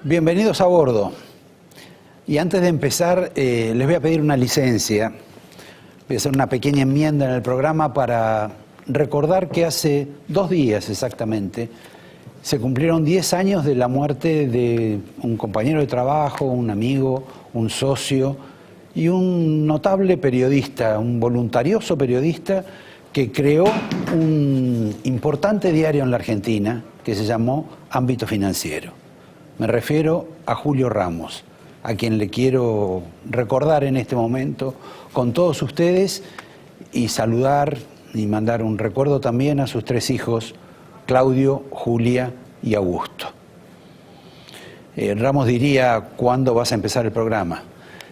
Bienvenidos a bordo. Y antes de empezar, les voy a pedir una licencia. Voy a hacer una pequeña enmienda en el programa para recordar que hace 2 días exactamente se cumplieron 10 años de la muerte de un compañero de trabajo, un amigo, un socio y un notable periodista, un voluntarioso periodista que creó un importante diario en la Argentina que se llamó Ámbito Financiero. Me refiero a Julio Ramos, a quien le quiero recordar en este momento con todos ustedes y saludar y mandar un recuerdo también a sus 3 hijos, Claudio, Julia y Augusto. Ramos diría, ¿cuándo vas a empezar el programa?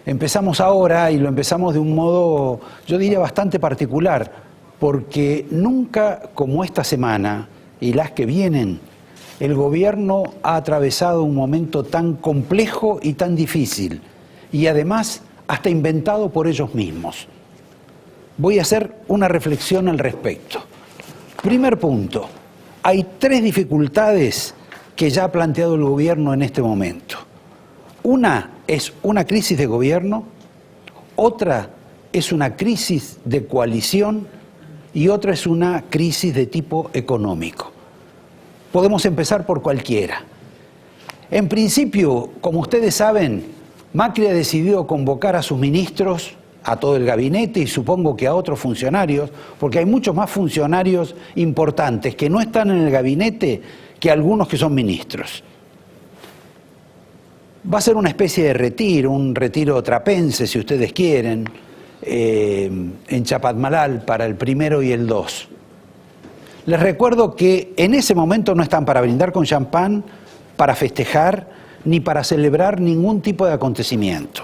Empezamos ahora y lo empezamos de un modo, yo diría, bastante particular, porque nunca como esta semana y las que vienen, el gobierno ha atravesado un momento tan complejo y tan difícil, y además hasta inventado por ellos mismos. Voy a hacer una reflexión al respecto. Primer punto, hay 3 dificultades que ya ha planteado el gobierno en este momento. Una es una crisis de gobierno, otra es una crisis de coalición y otra es una crisis de tipo económico. Podemos empezar por cualquiera. En principio, como ustedes saben, Macri ha decidido convocar a sus ministros, a todo el gabinete y supongo que a otros funcionarios, porque hay muchos más funcionarios importantes que no están en el gabinete que algunos que son ministros. Va a ser una especie de retiro, un retiro trapense, si ustedes quieren, en Chapadmalal para el 1 y el 2. Les recuerdo que en ese momento no están para brindar con champán, para festejar, ni para celebrar ningún tipo de acontecimiento.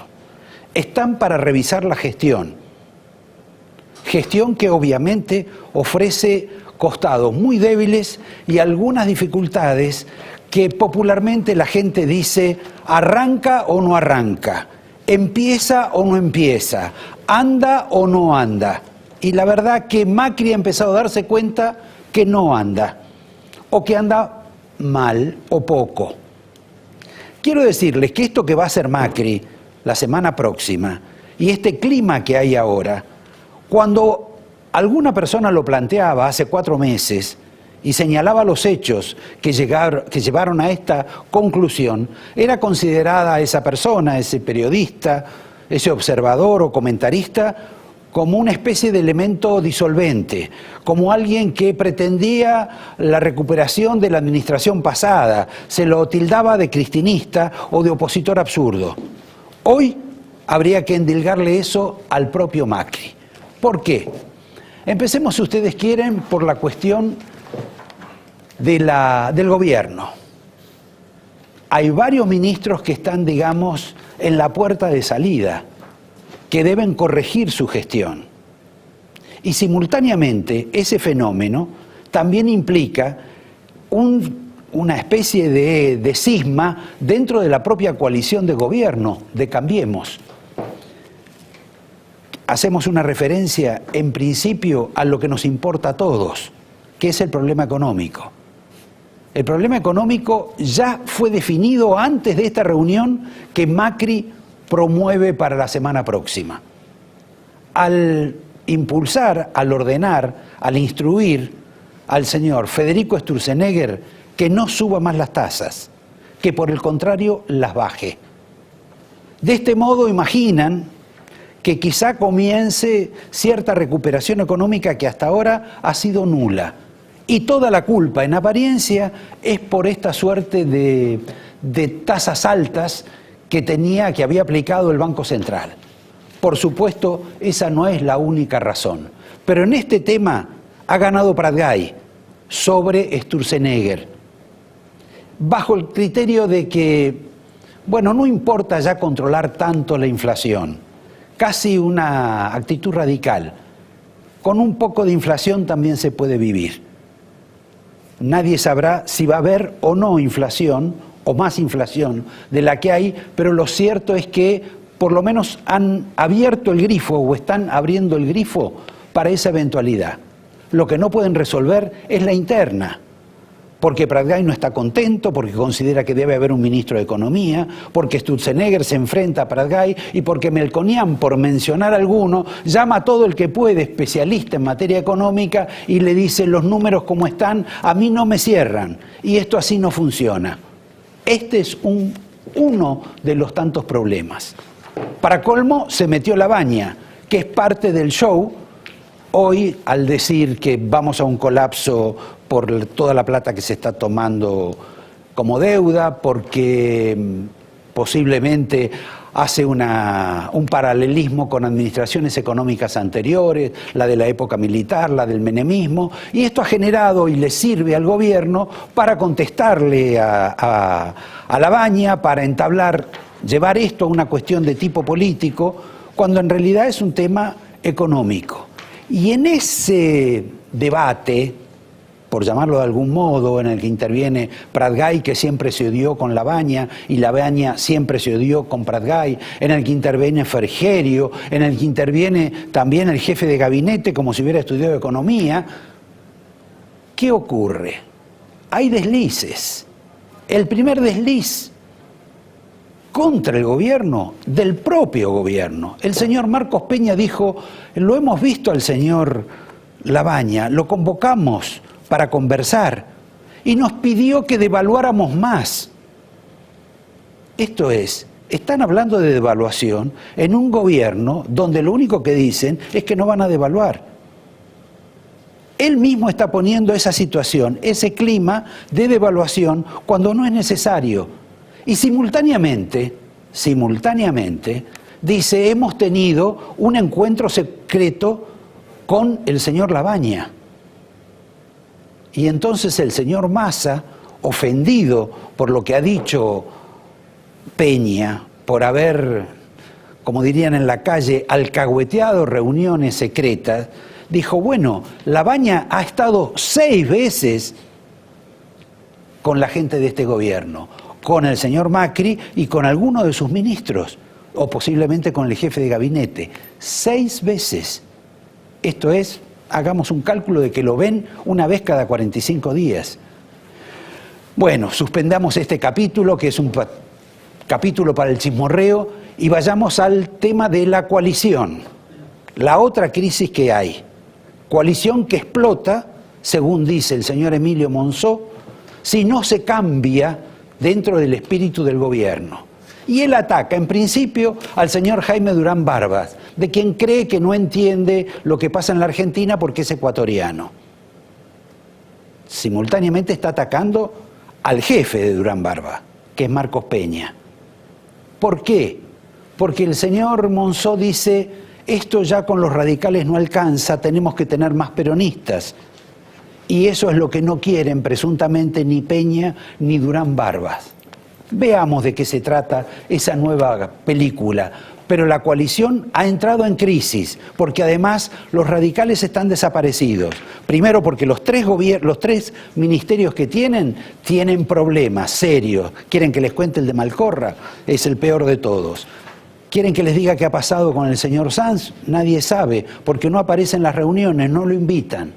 Están para revisar la gestión. Gestión que obviamente ofrece costados muy débiles y algunas dificultades que popularmente la gente dice arranca o no arranca, empieza o no empieza, anda o no anda. Y la verdad que Macri ha empezado a darse cuenta que no anda, o que anda mal o poco. Quiero decirles que esto que va a hacer Macri la semana próxima y este clima que hay ahora, cuando alguna persona lo planteaba hace 4 meses y señalaba los hechos que llevaron a esta conclusión, era considerada esa persona, ese periodista, ese observador o comentarista, como una especie de elemento disolvente, como alguien que pretendía la recuperación de la administración pasada, se lo tildaba de cristinista o de opositor absurdo. Hoy habría que endilgarle eso al propio Macri. ¿Por qué? Empecemos, si ustedes quieren, por la cuestión del gobierno. Hay varios ministros que están, digamos, en la puerta de salida, que deben corregir su gestión. Y simultáneamente ese fenómeno también implica una especie de cisma dentro de la propia coalición de gobierno, de Cambiemos. Hacemos una referencia en principio a lo que nos importa a todos, que es el problema económico. El problema económico ya fue definido antes de esta reunión que Macri promueve para la semana próxima. Al impulsar, al ordenar, al instruir al señor Federico Sturzenegger que no suba más las tasas, que por el contrario las baje. De este modo imaginan que quizá comience cierta recuperación económica que hasta ahora ha sido nula. Y toda la culpa, en apariencia, es por esta suerte de tasas altas que había aplicado el Banco Central. Por supuesto, esa no es la única razón. Pero en este tema ha ganado Pratgay sobre Sturzenegger, bajo el criterio de que, bueno, no importa ya controlar tanto la inflación, casi una actitud radical. Con un poco de inflación también se puede vivir. Nadie sabrá si va a haber o no inflación, o más inflación de la que hay, pero lo cierto es que por lo menos han abierto el grifo o están abriendo el grifo para esa eventualidad. Lo que no pueden resolver es la interna, porque Pratgay no está contento, porque considera que debe haber un ministro de Economía, porque Sturzenegger se enfrenta a Pratgay y porque Melconian, por mencionar alguno, llama a todo el que puede, especialista en materia económica, y le dice: los números como están a mí no me cierran y esto así no funciona. Este es uno de los tantos problemas. Para colmo, se metió Labaña, que es parte del show, hoy al decir que vamos a un colapso por toda la plata que se está tomando como deuda, porque posiblemente hace un paralelismo con administraciones económicas anteriores, la de la época militar, la del menemismo, y esto ha generado y le sirve al gobierno para contestarle a Labaña, para llevar esto a una cuestión de tipo político, cuando en realidad es un tema económico. Y en ese debate, por llamarlo de algún modo, en el que interviene Pratgay, que siempre se odió con Labaña, y Labaña siempre se odió con Pratgay, en el que interviene Frigerio, en el que interviene también el jefe de gabinete, como si hubiera estudiado economía, ¿qué ocurre? Hay deslices. El primer desliz contra el gobierno, del propio gobierno. El señor Marcos Peña dijo: lo hemos visto al señor Labaña, lo convocamos para conversar y nos pidió que devaluáramos más. Esto es, están hablando de devaluación en un gobierno donde lo único que dicen es que no van a devaluar. Él mismo está poniendo esa situación, ese clima de devaluación cuando no es necesario. Y simultáneamente, dice: hemos tenido un encuentro secreto con el señor Labaña. Y entonces el señor Massa, ofendido por lo que ha dicho Peña, por haber, como dirían en la calle, alcahueteado reuniones secretas, dijo: bueno, Labaña ha estado 6 veces con la gente de este gobierno, con el señor Macri y con alguno de sus ministros, o posiblemente con el jefe de gabinete. 6 veces. Esto es, hagamos un cálculo de que lo ven una vez cada 45 días. Bueno, suspendamos este capítulo, que es un capítulo para el chismorreo, y vayamos al tema de la coalición, la otra crisis que hay. Coalición que explota, según dice el señor Emilio Monzó, si no se cambia dentro del espíritu del gobierno. Y él ataca, en principio, al señor Jaime Durán Barbas, de quien cree que no entiende lo que pasa en la Argentina porque es ecuatoriano. Simultáneamente está atacando al jefe de Durán Barbas, que es Marcos Peña. ¿Por qué? Porque el señor Monzó dice: esto ya con los radicales no alcanza, tenemos que tener más peronistas. Y eso es lo que no quieren presuntamente ni Peña ni Durán Barbas. Veamos de qué se trata esa nueva película. Pero la coalición ha entrado en crisis, porque además los radicales están desaparecidos. Primero porque los tres ministerios que tienen problemas serios. ¿Quieren que les cuente el de Malcorra? Es el peor de todos. ¿Quieren que les diga qué ha pasado con el señor Sanz? Nadie sabe, porque no aparece en las reuniones, no lo invitan.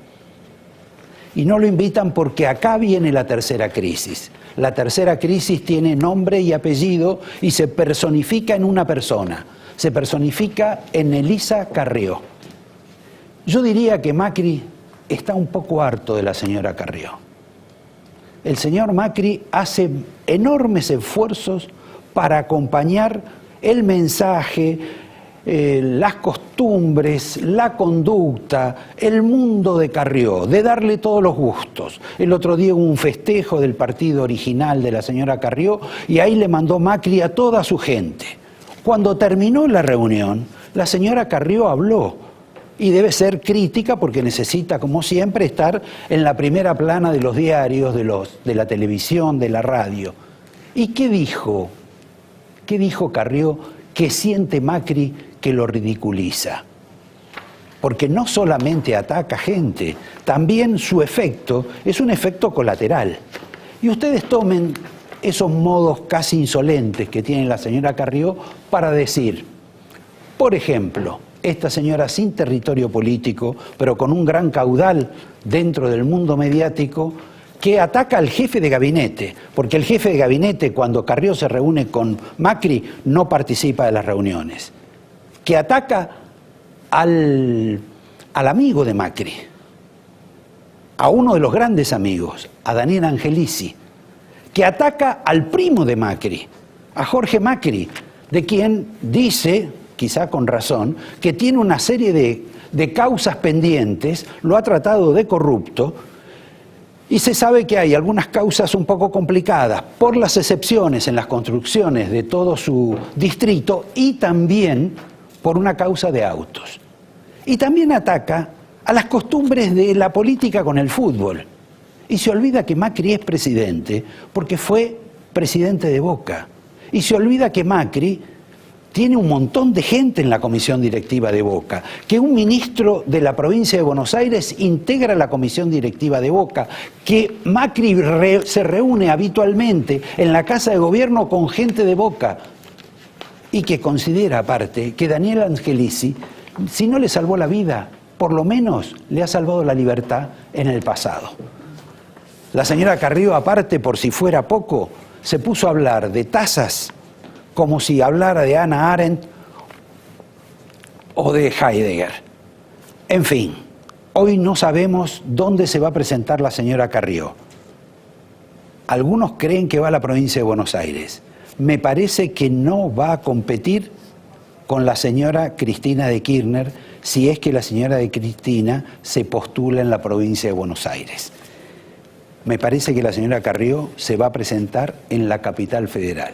Y no lo invitan porque acá viene la tercera crisis. La tercera crisis tiene nombre y apellido y se personifica en una persona. Se personifica en Elisa Carrió. Yo diría que Macri está un poco harto de la señora Carrió. El señor Macri hace enormes esfuerzos para acompañar el mensaje, las costumbres, la conducta, el mundo de Carrió, de darle todos los gustos. El otro día hubo un festejo del partido original de la señora Carrió y ahí le mandó Macri a toda su gente. Cuando terminó la reunión, la señora Carrió habló y debe ser crítica porque necesita, como siempre, estar en la primera plana de los diarios, de la televisión, de la radio. ¿Y qué dijo? ¿Qué dijo Carrió que siente Macri que lo ridiculiza? Porque no solamente ataca gente, también su efecto es un efecto colateral. Y ustedes tomen esos modos casi insolentes que tiene la señora Carrió para decir, por ejemplo, esta señora sin territorio político, pero con un gran caudal dentro del mundo mediático, que ataca al jefe de gabinete, porque el jefe de gabinete, cuando Carrió se reúne con Macri, no participa de las reuniones, que ataca al amigo de Macri, a uno de los grandes amigos, a Daniel Angelici, que ataca al primo de Macri, a Jorge Macri, de quien dice, quizá con razón, que tiene una serie de causas pendientes, lo ha tratado de corrupto, y se sabe que hay algunas causas un poco complicadas por las excepciones en las construcciones de todo su distrito y también por una causa de autos. Y también ataca a las costumbres de la política con el fútbol. Y se olvida que Macri es presidente porque fue presidente de Boca. Y se olvida que Macri tiene un montón de gente en la comisión directiva de Boca, que un ministro de la provincia de Buenos Aires integra la comisión directiva de Boca, que Macri se reúne habitualmente en la casa de gobierno con gente de Boca y que considera aparte que Daniel Angelici, si no le salvó la vida, por lo menos le ha salvado la libertad en el pasado. La señora Carrió, aparte, por si fuera poco, se puso a hablar de tasas como si hablara de Hannah Arendt o de Heidegger. En fin, hoy no sabemos dónde se va a presentar la señora Carrió. Algunos creen que va a la provincia de Buenos Aires. Me parece que no va a competir con la señora Cristina de Kirchner si es que la señora de Cristina se postula en la provincia de Buenos Aires. Me parece que la señora Carrió se va a presentar en la capital federal.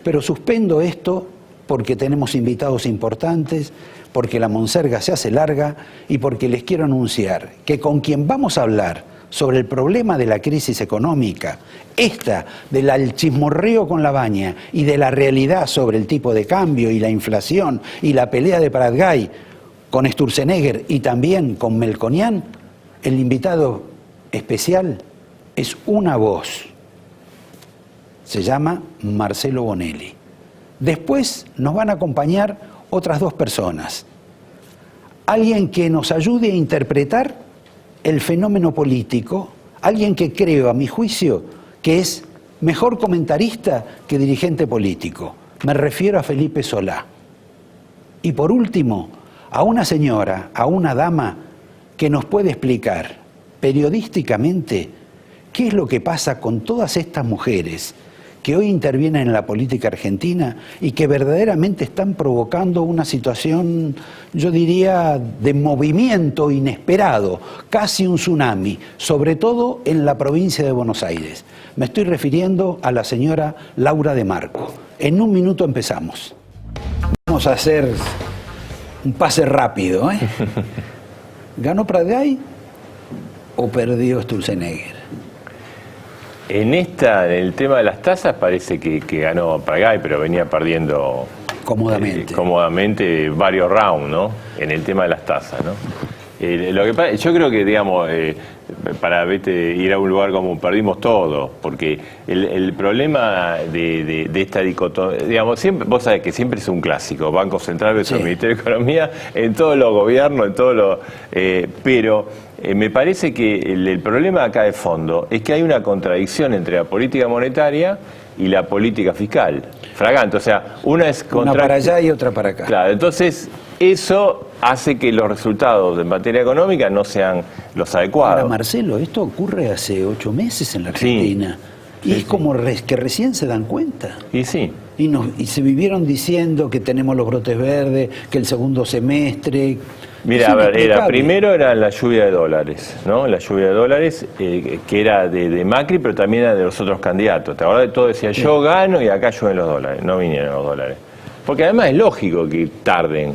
Pero suspendo esto porque tenemos invitados importantes, porque la monserga se hace larga y porque les quiero anunciar que con quien vamos a hablar sobre el problema de la crisis económica, esta del chismorreo con la baña y de la realidad sobre el tipo de cambio y la inflación y la pelea de Prat-Gay con Sturzenegger y también con Melconian, el invitado especial es una voz. Se llama Marcelo Bonelli. Después nos van a acompañar otras dos personas. Alguien que nos ayude a interpretar el fenómeno político, alguien que creo, a mi juicio, que es mejor comentarista que dirigente político. Me refiero a Felipe Solá. Y por último, a una señora, a una dama que nos puede explicar periodísticamente qué es lo que pasa con todas estas mujeres que hoy intervienen en la política argentina y que verdaderamente están provocando una situación, yo diría, de movimiento inesperado, casi un tsunami, sobre todo en la provincia de Buenos Aires. Me estoy refiriendo a la señora Laura de Marco. En un minuto empezamos. Vamos a hacer un pase rápido, ¿eh? ¿Ganó Prat-Gay o perdió Sturzenegger? En el tema de las tasas parece que ganó Prat-Gay, pero venía perdiendo cómodamente varios rounds, ¿no? En el tema de las tasas, ¿no? Lo que pasa, yo creo que, digamos, para ir a un lugar como perdimos todo, porque el problema de esta dicotomía, digamos, siempre, vos sabés que siempre es un clásico, Banco Central versus Ministerio de Economía, en todos los gobiernos, pero me parece que el problema acá de fondo es que hay una contradicción entre la política monetaria y la política fiscal, fragante, o sea, una es una para allá y otra para acá. Claro, entonces eso hace que los resultados en materia económica no sean los adecuados. Ahora, Marcelo, esto ocurre hace 8 meses en la Argentina. Sí, y es como que recién se dan cuenta. Y sí. Y se vivieron diciendo que tenemos los brotes verdes, que el segundo semestre... Mira, a ver, primero era la lluvia de dólares, ¿no? La lluvia de dólares que era de Macri, pero también era de los otros candidatos. Ahora de todo decía, yo gano y acá llueven los dólares. No vinieron los dólares. Porque además es lógico que tarden.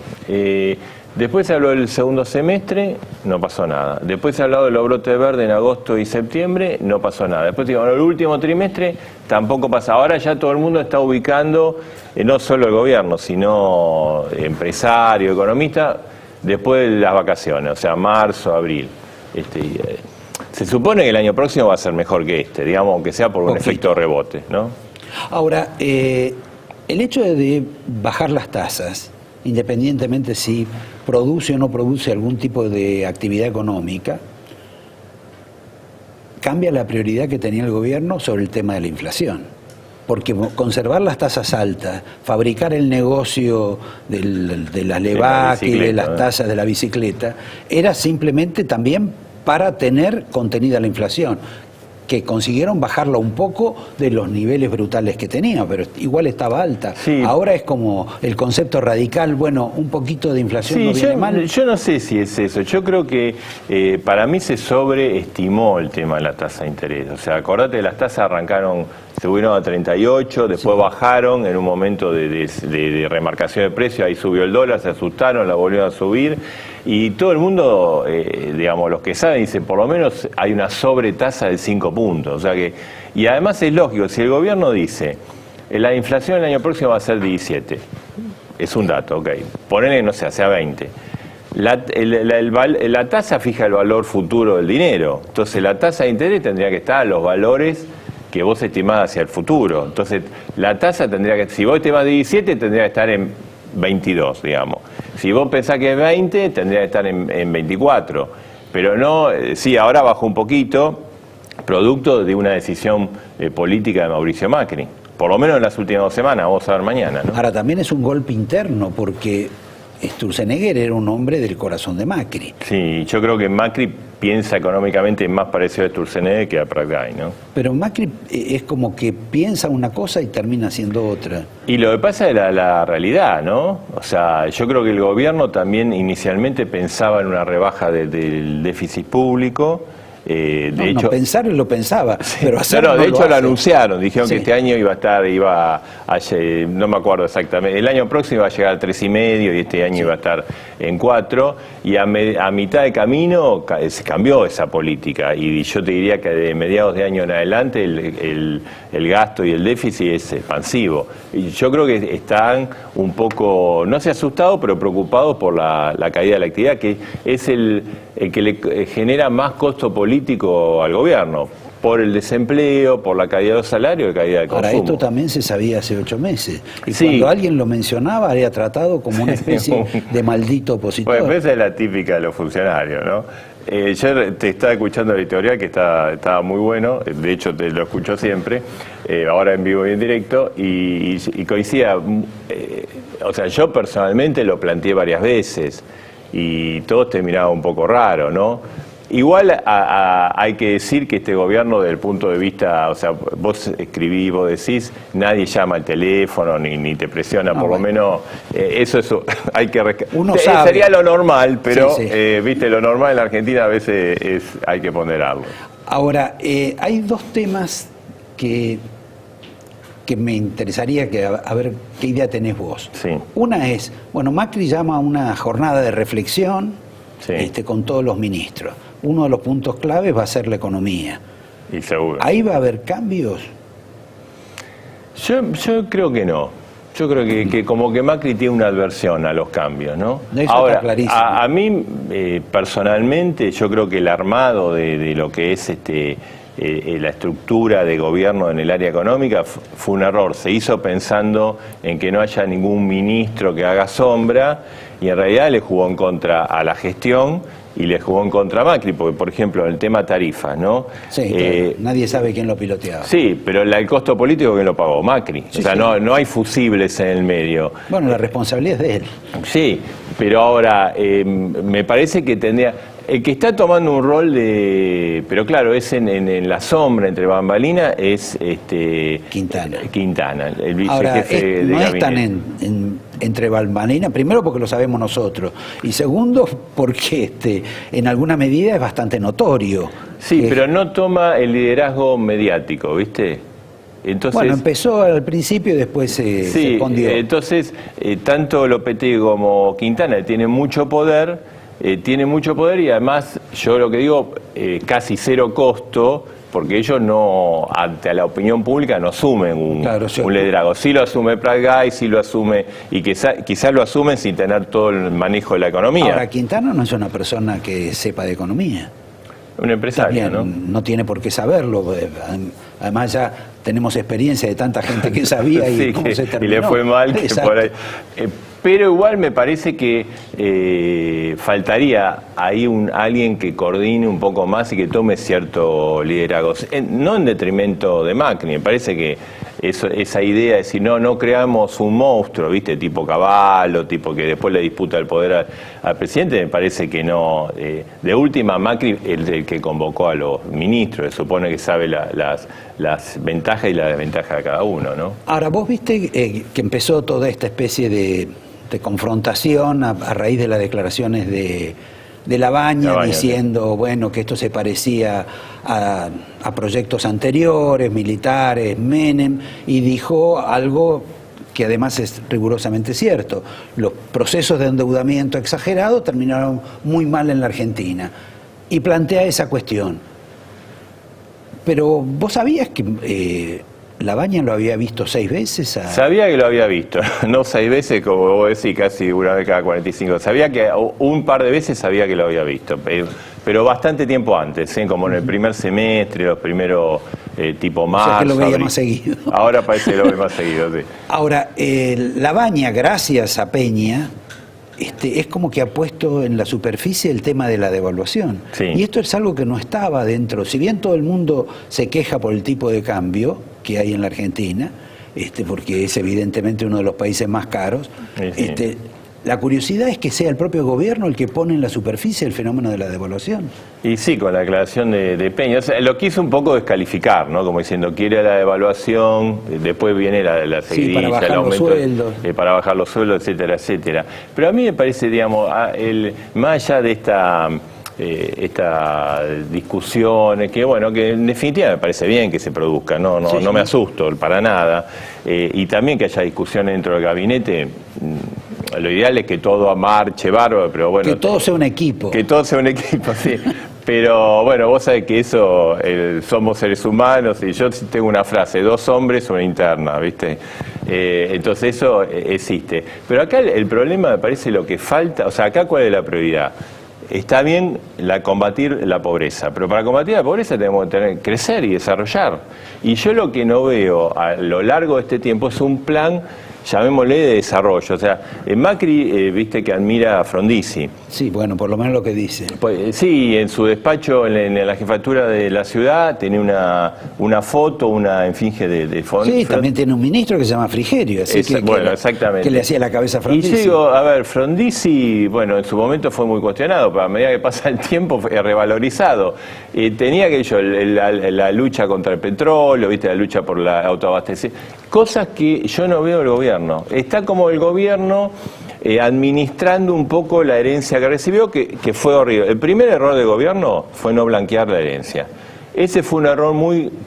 Después se habló del segundo semestre, no pasó nada. Después se ha hablado de los brotes verdes en agosto y septiembre, no pasó nada. Después, digamos, el último trimestre tampoco pasa. Ahora ya todo el mundo está ubicando, no solo el gobierno, sino empresario, economista, después de las vacaciones, o sea, marzo, abril. Se supone que el año próximo va a ser mejor que digamos, aunque sea por un efecto rebote, ¿no? Ahora, el hecho de bajar las tasas, independientemente si produce o no produce algún tipo de actividad económica, cambia la prioridad que tenía el gobierno sobre el tema de la inflación. Porque conservar las tasas altas, fabricar el negocio de la LEVAC y de las tasas de la bicicleta, era simplemente también para tener contenida la inflación, que consiguieron bajarla un poco de los niveles brutales que tenía, pero igual estaba alta. Sí. Ahora es como el concepto radical, bueno, un poquito de inflación no viene mal. Yo no sé si es eso. Yo creo que para mí se sobreestimó el tema de la tasa de interés. O sea, acordate, las tasas arrancaron, subieron a 38, después bajaron en un momento de remarcación de precios, ahí subió el dólar, se asustaron, la volvieron a subir. Y todo el mundo, digamos, los que saben, dicen, por lo menos hay una sobretasa de 5 puntos. O sea que, y además es lógico, si el gobierno dice, la inflación el año próximo va a ser 17, es un dato, ok, ponele, no sé, sea 20. La tasa fija el valor futuro del dinero, entonces la tasa de interés tendría que estar a los valores que vos estimás hacia el futuro. Entonces, la tasa tendría que, si vos estimás 17, tendría que estar en 22, digamos. Si vos pensás que es 20, tendría que estar en 24. Pero no, sí, ahora bajó un poquito, producto de una decisión política de Mauricio Macri. Por lo menos en las últimas 2 semanas, vamos a ver mañana, ¿no? Ahora, también es un golpe interno, porque Sturzenegger era un hombre del corazón de Macri. Sí, yo creo que Macri piensa económicamente más parecido a Sturzenegger que a Pratgay, ¿no? Pero Macri es como que piensa una cosa y termina haciendo otra. Y lo que pasa es la realidad, ¿no? O sea, yo creo que el gobierno también inicialmente pensaba en una rebaja del déficit público. De hecho, pensar lo pensaba, sí, pero hacerlo de hecho lo anunciaron, dijeron sí, que este año iba a no me acuerdo exactamente, el año próximo iba a llegar al 3,5 y este año iba a estar en 4, y a mitad de camino se cambió esa política, y yo te diría que de mediados de año en adelante el gasto y el déficit es expansivo. Y yo creo que están un poco, no sé asustados, pero preocupados por la caída de la actividad, que es el que le genera más costo político al gobierno, por el desempleo, por la caída de los salarios y caída del consumo. Ahora, esto también se sabía hace 8 meses. Y sí, cuando alguien lo mencionaba, era tratado como una especie de maldito opositor. Bueno, esa es la típica de los funcionarios, ¿no? Yo te estaba escuchando el editorial, que estaba muy bueno, de hecho te lo escucho siempre, ahora en vivo y en directo, y coincidía, o sea, yo personalmente lo planteé varias veces, y todos te miraban un poco raro, ¿no? Igual hay que decir que este gobierno, desde el punto de vista, o sea, vos escribís, vos decís, nadie llama al teléfono ni te presiona, por lo menos eso hay que uno sabe. Sería lo normal, pero sí. viste, lo normal en la Argentina a veces hay que ponderarlo. Ahora, hay 2 temas que me interesaría a ver qué idea tenés vos. Sí. Una es, bueno, Macri llama a una jornada de reflexión, sí, con todos los ministros. Uno de los puntos claves va a ser la economía. Y seguro. ¿Ahí va a haber cambios? Yo creo que no. Yo creo que como que Macri tiene una aversión a los cambios, ¿no? Eso ahora, está clarísimo. A mí, personalmente, yo creo que el armado de lo que es la estructura de gobierno en el área económica fue un error. Se hizo pensando en que no haya ningún ministro que haga sombra, y en realidad le jugó en contra a la gestión y le jugó en contra a Macri, porque, por ejemplo, en el tema tarifas, ¿no? Sí, claro. Nadie sabe quién lo piloteaba. Sí, pero el costo político, ¿quién lo pagó? Macri. Sí, o sea, sí. No hay fusibles en el medio. Bueno, la responsabilidad es de él. Sí, pero ahora me parece que tendría... El que está tomando un rol pero claro, es en la sombra, entre bambalinas, es Quintana, el vicejefe de no gabinete. están entre bambalinas, primero porque lo sabemos nosotros, y segundo porque en alguna medida es bastante notorio. Sí, pero no toma el liderazgo mediático, ¿viste? Entonces, bueno, empezó al principio y después se escondió. Entonces, tanto Lopetegui como Quintana tienen mucho poder, y además, yo lo que digo, casi 0 costo, porque ellos no, ante la opinión pública, no asumen un liderazgo. Sí lo asume Pratgay, sí lo asume, y quizás lo asumen sin tener todo el manejo de la economía. Ahora, Quintana no es una persona que sepa de economía. Un empresario, también, ¿no? No tiene por qué saberlo. Además ya tenemos experiencia de tanta gente que sabía y sí, cómo se terminó. Y le fue mal. Que por ahí. Pero igual me parece que faltaría ahí alguien que coordine un poco más y que tome cierto liderazgo. No en detrimento de Macri, me parece que esa idea de decir, no creamos un monstruo, ¿viste? Tipo Cavallo, tipo que después le disputa el poder al presidente, me parece que no. De última, Macri, el que convocó a los ministros, se supone que sabe las ventajas y las desventajas de cada uno, ¿no? Ahora, vos viste que empezó toda esta especie de confrontación a raíz de las declaraciones de Labaña, diciendo, bueno, que esto se parecía a proyectos anteriores, militares, Menem, y dijo algo que además es rigurosamente cierto. Los procesos de endeudamiento exagerado terminaron muy mal en la Argentina. Y plantea esa cuestión. Pero vos sabías que Labaña lo había visto 6 veces. Sabía que lo había visto, no 6 veces, como vos decís, casi una vez cada 45. Sabía que un par de veces sabía que lo había visto, pero bastante tiempo antes, ¿sí? Como en el primer semestre, los primeros tipo marzo. O sea que lo veía más seguido. Ahora parece que lo ve más seguido, sí. Ahora, Labaña, gracias a Peña, es como que ha puesto en la superficie el tema de la devaluación. Sí. Y esto es algo que no estaba dentro. Si bien todo el mundo se queja por el tipo de cambio que hay en la Argentina, porque es evidentemente uno de los países más caros, sí. La curiosidad es que sea el propio gobierno el que pone en la superficie el fenómeno de la devaluación. Y sí, con la declaración de Peña. O sea, lo quiso un poco descalificar, ¿no? Como diciendo, quiere la devaluación, después viene la seguidilla, para bajar el aumento, los sueldos. Para bajar los sueldos, etcétera, etcétera. Pero a mí me parece, digamos, más allá de esta discusión, que bueno, que en definitiva me parece bien que se produzca, no me asusto para nada, y también que haya discusiones dentro del gabinete. Lo ideal es que todo marche bárbaro, pero bueno... Que todo sea un equipo. Que todo sea un equipo, sí. Pero bueno, vos sabés que eso, somos seres humanos, y yo tengo una frase, 2 hombres, una interna, ¿viste? Entonces eso existe. Pero acá el problema me parece lo que falta, o sea, acá ¿cuál es la prioridad? Está bien combatir la pobreza, pero para combatir la pobreza tenemos que crecer y desarrollar. Y yo lo que no veo a lo largo de este tiempo es un plan, llamémosle, de desarrollo. O sea, Macri, viste que admira a Frondizi. Sí, bueno, por lo menos lo que dice. Pues, sí, en su despacho en la jefatura de la ciudad tiene una foto, una esfinge de Frondizi. Sí, también tiene un ministro que se llama Frigerio, así exactamente. Que le hacía la cabeza a Frondizi. Y yo digo, a ver, Frondizi, bueno, en su momento fue muy cuestionado, pero a medida que pasa el tiempo fue revalorizado. Tenía aquello, la lucha contra el petróleo, viste, la lucha por la autoabastecimiento, cosas que yo no veo del gobierno. Está como el gobierno administrando un poco la herencia que recibió, que fue horrible. El primer error del gobierno fue no blanquear la herencia. Ese fue un error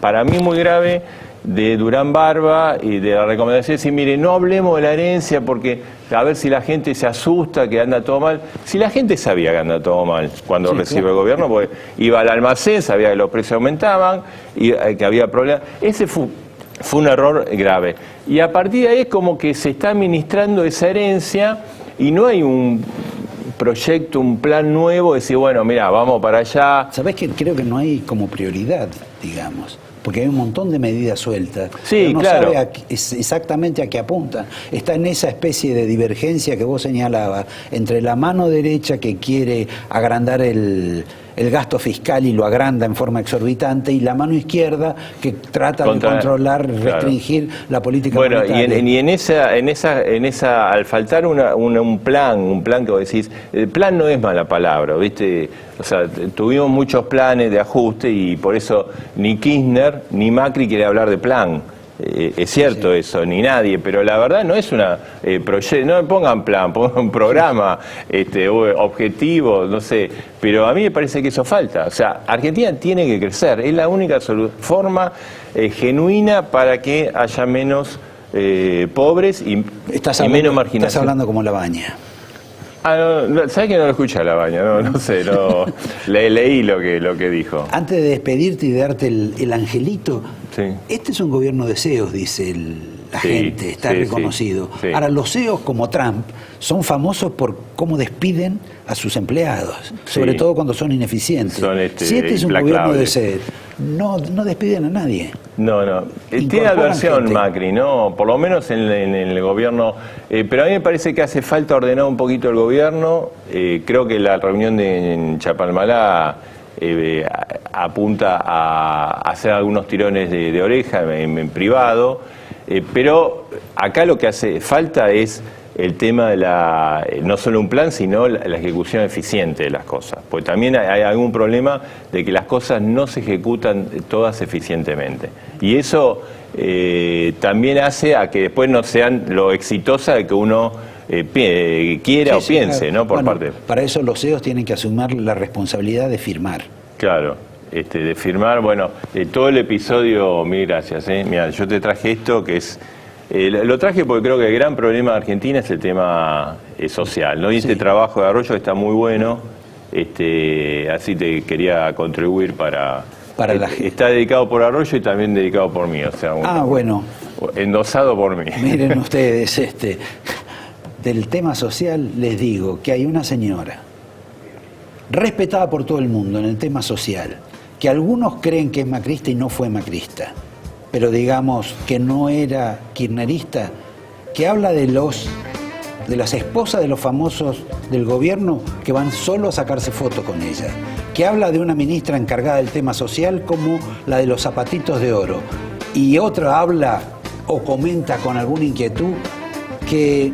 para mí muy grave de Durán Barba y de la recomendación de decir, mire, no hablemos de la herencia porque a ver si la gente se asusta que anda todo mal. Si la gente sabía que anda todo mal cuando recibe el gobierno, porque iba al almacén, sabía que los precios aumentaban y que había problemas. Ese fue un error grave. Y a partir de ahí es como que se está administrando esa herencia y no hay un proyecto, un plan nuevo, de decir, bueno, mira, vamos para allá. ¿Sabés que creo que no hay como prioridad, digamos? Porque hay un montón de medidas sueltas. Sí, no claro. sabe exactamente a qué apuntan. Está en esa especie de divergencia que vos señalabas entre la mano derecha que quiere agrandar el gasto fiscal y lo agranda en forma exorbitante, y la mano izquierda que trata de controlar, restringir la política monetaria. Bueno, y en esa al faltar un plan que vos decís, el plan no es mala palabra, ¿viste? O sea, tuvimos muchos planes de ajuste y por eso ni Kirchner ni Macri quiere hablar de plan. Es cierto eso, ni nadie, pero la verdad no es una proyecto, no pongan plan, pongan un programa, objetivo, no sé, pero a mí me parece que eso falta. O sea, Argentina tiene que crecer, es la única forma genuina para que haya menos pobres y menos marginados. Estás hablando como Labaña. No, ¿sabes que no lo escucha Labaña? No sé, leí lo que dijo. Antes de despedirte y de darte el angelito, sí. Este es un gobierno de CEOs, dice la gente, está reconocido. Sí. Ahora, los CEOs como Trump son famosos por cómo despiden a sus empleados, sobre todo cuando son ineficientes. Son si este es un gobierno de CEOs, no despiden a nadie. No. Tiene adversión Macri, ¿no? Por lo menos en el gobierno. Pero a mí me parece que hace falta ordenar un poquito el gobierno. Creo que la reunión en Chapalmalá apunta a hacer algunos tirones de oreja en privado. Pero acá lo que hace falta es el tema de no solo un plan, sino la ejecución eficiente de las cosas. Porque también hay algún problema de que las cosas no se ejecutan todas eficientemente. Y eso también hace a que después no sean lo exitosa de que uno quiera o piense, claro, ¿no? Por parte. Para eso los CEOs tienen que asumir la responsabilidad de firmar. Claro. De firmar, bueno, todo el episodio, mil gracias. Mira, yo te traje esto que es... lo traje porque creo que el gran problema de Argentina es el tema social, ¿no? Y este trabajo de Arroyo está muy bueno, así te quería contribuir para está dedicado por Arroyo y también dedicado por mí, o sea, bueno. Endosado por mí. Miren ustedes, del tema social les digo que hay una señora respetada por todo el mundo en el tema social, que algunos creen que es macrista y no fue macrista, pero digamos que no era kirchnerista, que habla de las esposas de los famosos del gobierno que van solo a sacarse fotos con ella, que habla de una ministra encargada del tema social como la de los zapatitos de oro, y otra habla o comenta con alguna inquietud que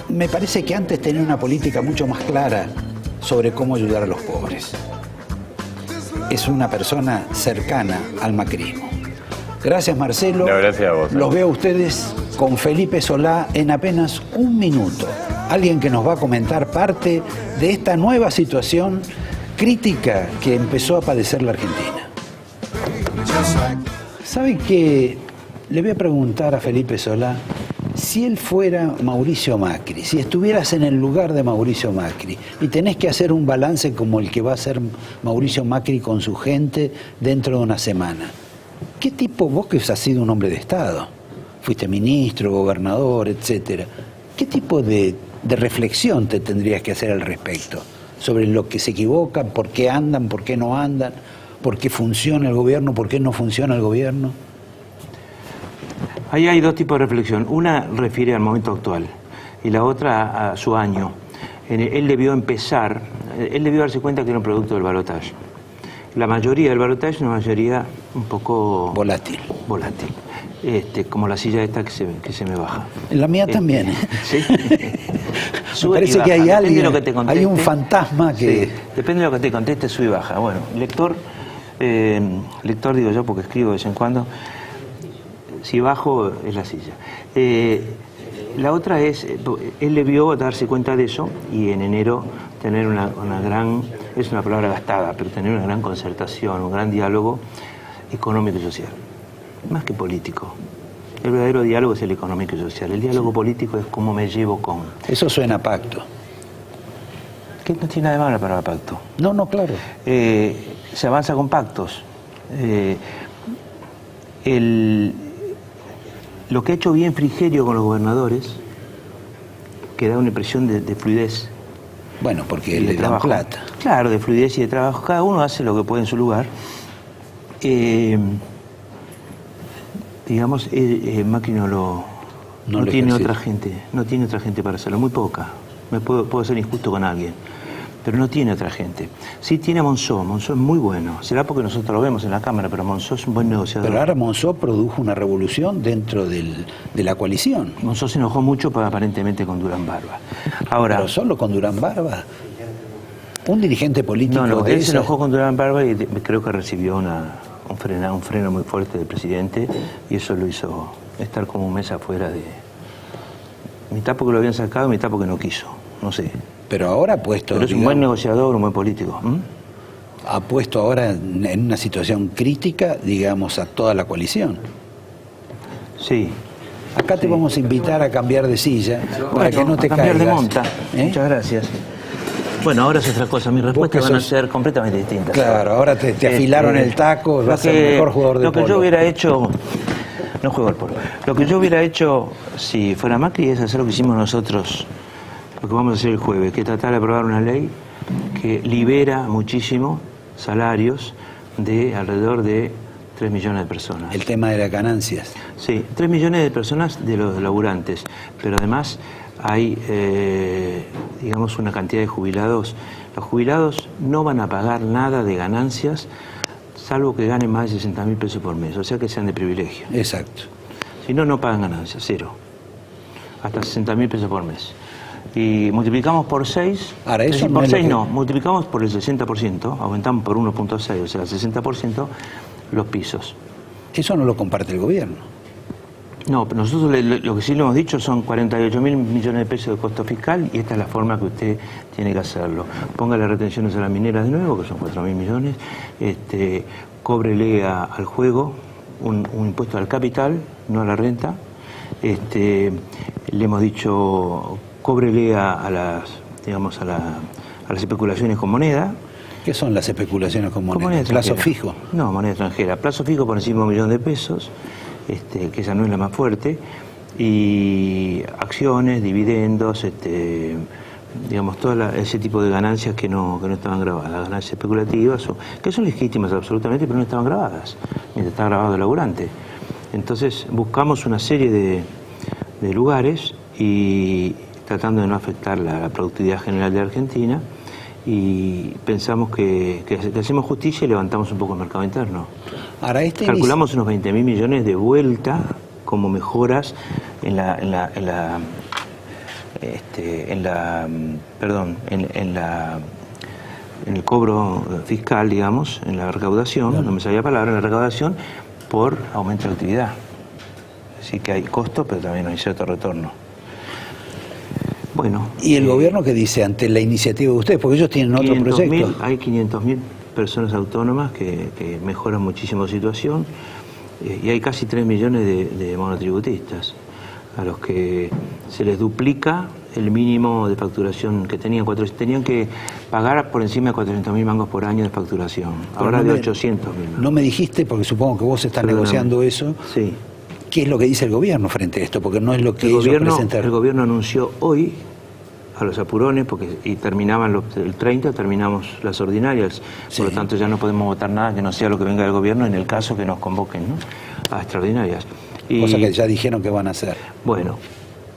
me parece que antes tenía una política mucho más clara sobre cómo ayudar a los pobres. Es una persona cercana al macrismo. Gracias, Marcelo. No, gracias a vos. Los veo a ustedes con Felipe Solá en apenas un minuto. Alguien que nos va a comentar parte de esta nueva situación crítica que empezó a padecer la Argentina. ¿Saben qué? Le voy a preguntar a Felipe Solá, si él fuera Mauricio Macri, si estuvieras en el lugar de Mauricio Macri y tenés que hacer un balance como el que va a hacer Mauricio Macri con su gente dentro de una semana, ¿qué tipo, vos que has sido un hombre de Estado, fuiste ministro, gobernador, etcétera, qué tipo de reflexión te tendrías que hacer al respecto? Sobre lo que se equivocan, por qué andan, por qué no andan, por qué funciona el gobierno, por qué no funciona el gobierno. Ahí hay dos tipos de reflexión. Una refiere al momento actual y la otra a su año. Él debió darse cuenta que era un producto del balotaje. La mayoría del balotaje es una mayoría un poco... Volátil. Como la silla esta que se me baja. La mía también. ¿Sí? Me parece que hay alguien, hay un fantasma que... Sí, depende de lo que te conteste, sube y baja. Bueno, lector digo yo porque escribo de vez en cuando, si bajo es la silla. La otra es, él debió darse cuenta de eso y en enero tener una gran, es una palabra gastada, pero tener una gran concertación, un gran diálogo económico y social, más que político. El verdadero diálogo es el económico y social. El diálogo político es cómo me llevo con... Eso suena a pacto. Que no tiene nada de malo la palabra pacto. No, claro. Se avanza con pactos. Lo que ha hecho bien Frigerio con los gobernadores, que da una impresión de fluidez. Bueno, porque le dan plata. Claro, de fluidez y de trabajo. Cada uno hace lo que puede en su lugar. Digamos, Macri no tiene otra gente, no tiene otra gente para hacerlo, muy poca. Puedo ser injusto con alguien, pero no tiene otra gente. Sí tiene a Monzó es muy bueno. Será porque nosotros lo vemos en la Cámara, pero Monzó es un buen negociador. Pero ahora Monzó produjo una revolución dentro de la coalición. Monzó se enojó mucho aparentemente con Durán Barba. Ahora, pero solo con Durán Barba. Un dirigente político. No, él se enojó con Durán Barba y creo que recibió un freno muy fuerte del presidente y eso lo hizo estar como un mes afuera de... Mitad porque lo habían sacado, mitad porque no quiso, no sé. Pero ahora ha puesto... Pero es un buen negociador, un buen político. Ha puesto ahora en una situación crítica, digamos, a toda la coalición. Sí. Acá te vamos a invitar a cambiar de silla para que no te caigas. Cambiar de monta. Muchas gracias. Bueno, ahora es otra cosa. Mis respuestas van a ser completamente distintas. Claro, ahora te afilaron el taco, vas a ser el mejor jugador de polo. Lo que yo hubiera hecho... No juego al polo. Lo que yo hubiera hecho si fuera Macri es hacer lo que hicimos nosotros, lo que vamos a hacer el jueves, que es tratar de aprobar una ley que libera muchísimo salarios de alrededor de 3 millones de personas. El tema de las ganancias. Sí, 3 millones de personas de los laburantes, pero además hay, digamos, una cantidad de jubilados. Los jubilados no van a pagar nada de ganancias, salvo que ganen más de 60.000 pesos por mes, o sea que sean de privilegio. Exacto. Si no, no pagan ganancias, cero. Hasta 60.000 pesos por mes. Y multiplicamos por 6, ahora, eso por 6 que... no, multiplicamos por el 60%, aumentamos por 1.6, o sea, 60% los pisos. Eso no lo comparte el gobierno. No, pero nosotros lo que sí le hemos dicho son 48.000 millones de pesos de costo fiscal y esta es la forma que usted tiene que hacerlo. Ponga las retenciones a las mineras de nuevo, que son 4.000 millones, cóbrele al juego un impuesto al capital, no a la renta. Le hemos dicho, cóbrele a las especulaciones con moneda. ¿Qué son las especulaciones con moneda? ¿Plazo fijo? No, moneda extranjera. Plazo fijo por encima de 1 millón de pesos, que esa no es la más fuerte, y acciones, dividendos, digamos, todo ese tipo de ganancias que no estaban grabadas, ganancias especulativas, que son legítimas absolutamente, pero no estaban grabadas, mientras estaba grabado el laburante. Entonces buscamos una serie de lugares y tratando de no afectar la productividad general de Argentina, y pensamos que hacemos justicia y levantamos un poco el mercado interno. Ahora, calculamos unos 20.000 millones de vuelta como mejoras en el cobro fiscal, digamos, en la recaudación, claro. No me salía la palabra, en la recaudación por aumento de actividad. Así que hay costo, pero también hay cierto retorno. Bueno, ¿y el gobierno qué dice ante la iniciativa de ustedes? Porque ellos tienen otro proyecto. Hay 500.000 personas autónomas que mejoran muchísimo su situación, y hay casi 3 millones de monotributistas a los que se les duplica el mínimo de facturación que tenían. Tenían que pagar por encima de 400.000 mangos por año de facturación, ahora de 800.000. No me dijiste, porque supongo que vos estás negociando eso. Sí. ¿Qué es lo que dice el gobierno frente a esto? Porque no es lo que ellos presentaron. El gobierno anunció hoy a los apurones, y terminaban el 30, terminamos las ordinarias, sí. Por lo tanto ya no podemos votar nada que no sea lo que venga del gobierno en el caso que nos convoquen, ¿no?, a extraordinarias. Cosa que ya dijeron que van a hacer. Bueno,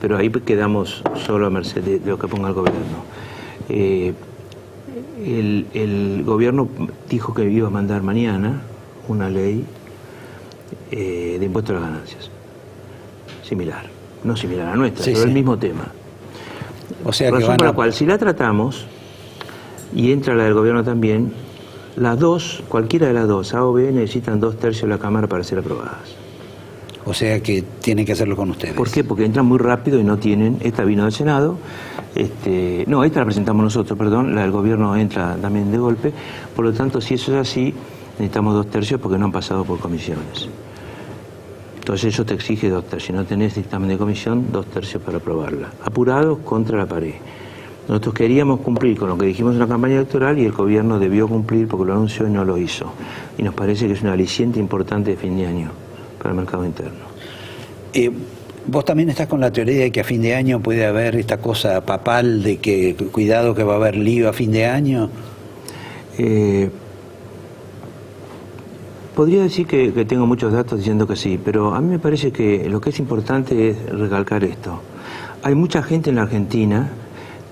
pero ahí quedamos solo a merced de lo que ponga el gobierno. El gobierno dijo que iba a mandar mañana una ley de impuesto a las ganancias, similar, no similar a la nuestra, sí, pero sí. El mismo tema. O sea, razón por la cual, si la tratamos y entra la del gobierno también, las dos, cualquiera de las dos, A o B, necesitan 2/3 de la Cámara para ser aprobadas. O sea que tienen que hacerlo con ustedes. ¿Por qué? Porque entran muy rápido y no tienen. Esta vino del Senado, no, esta la presentamos nosotros, perdón, la del gobierno entra también de golpe. Por lo tanto, si eso es así, necesitamos 2/3 porque no han pasado por comisiones. Entonces eso te exige 2/3. Si no tenés dictamen de comisión, 2/3 para aprobarla. Apurados contra la pared. Nosotros queríamos cumplir con lo que dijimos en la campaña electoral y el gobierno debió cumplir porque lo anunció y no lo hizo. Y nos parece que es un aliciente importante de fin de año para el mercado interno. ¿Vos también estás con la teoría de que a fin de año puede haber esta cosa papal de que cuidado que va a haber lío a fin de año? Podría decir que tengo muchos datos diciendo que sí, pero a mí me parece que lo que es importante es recalcar esto. Hay mucha gente en la Argentina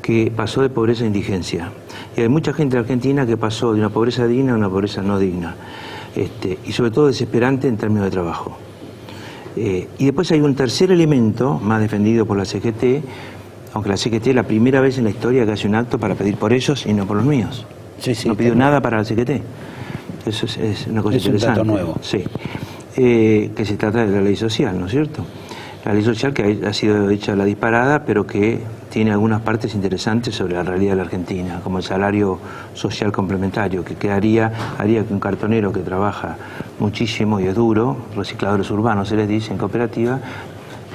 que pasó de pobreza a indigencia. Y hay mucha gente en la Argentina que pasó de una pobreza digna a una pobreza no digna. Y sobre todo desesperante en términos de trabajo. Y después hay un tercer elemento, más defendido por la CGT, aunque la CGT es la primera vez en la historia que hace un acto para pedir por ellos y no por los míos. Sí, sí, no pidió nada para la CGT. Eso es una cosa interesante. Es un dato nuevo. Sí. Que se trata de la ley social, ¿no es cierto? La ley social que ha sido hecha a la disparada, pero que tiene algunas partes interesantes sobre la realidad de la Argentina, como el salario social complementario, que haría que un cartonero que trabaja muchísimo y es duro, recicladores urbanos se les dice en cooperativa,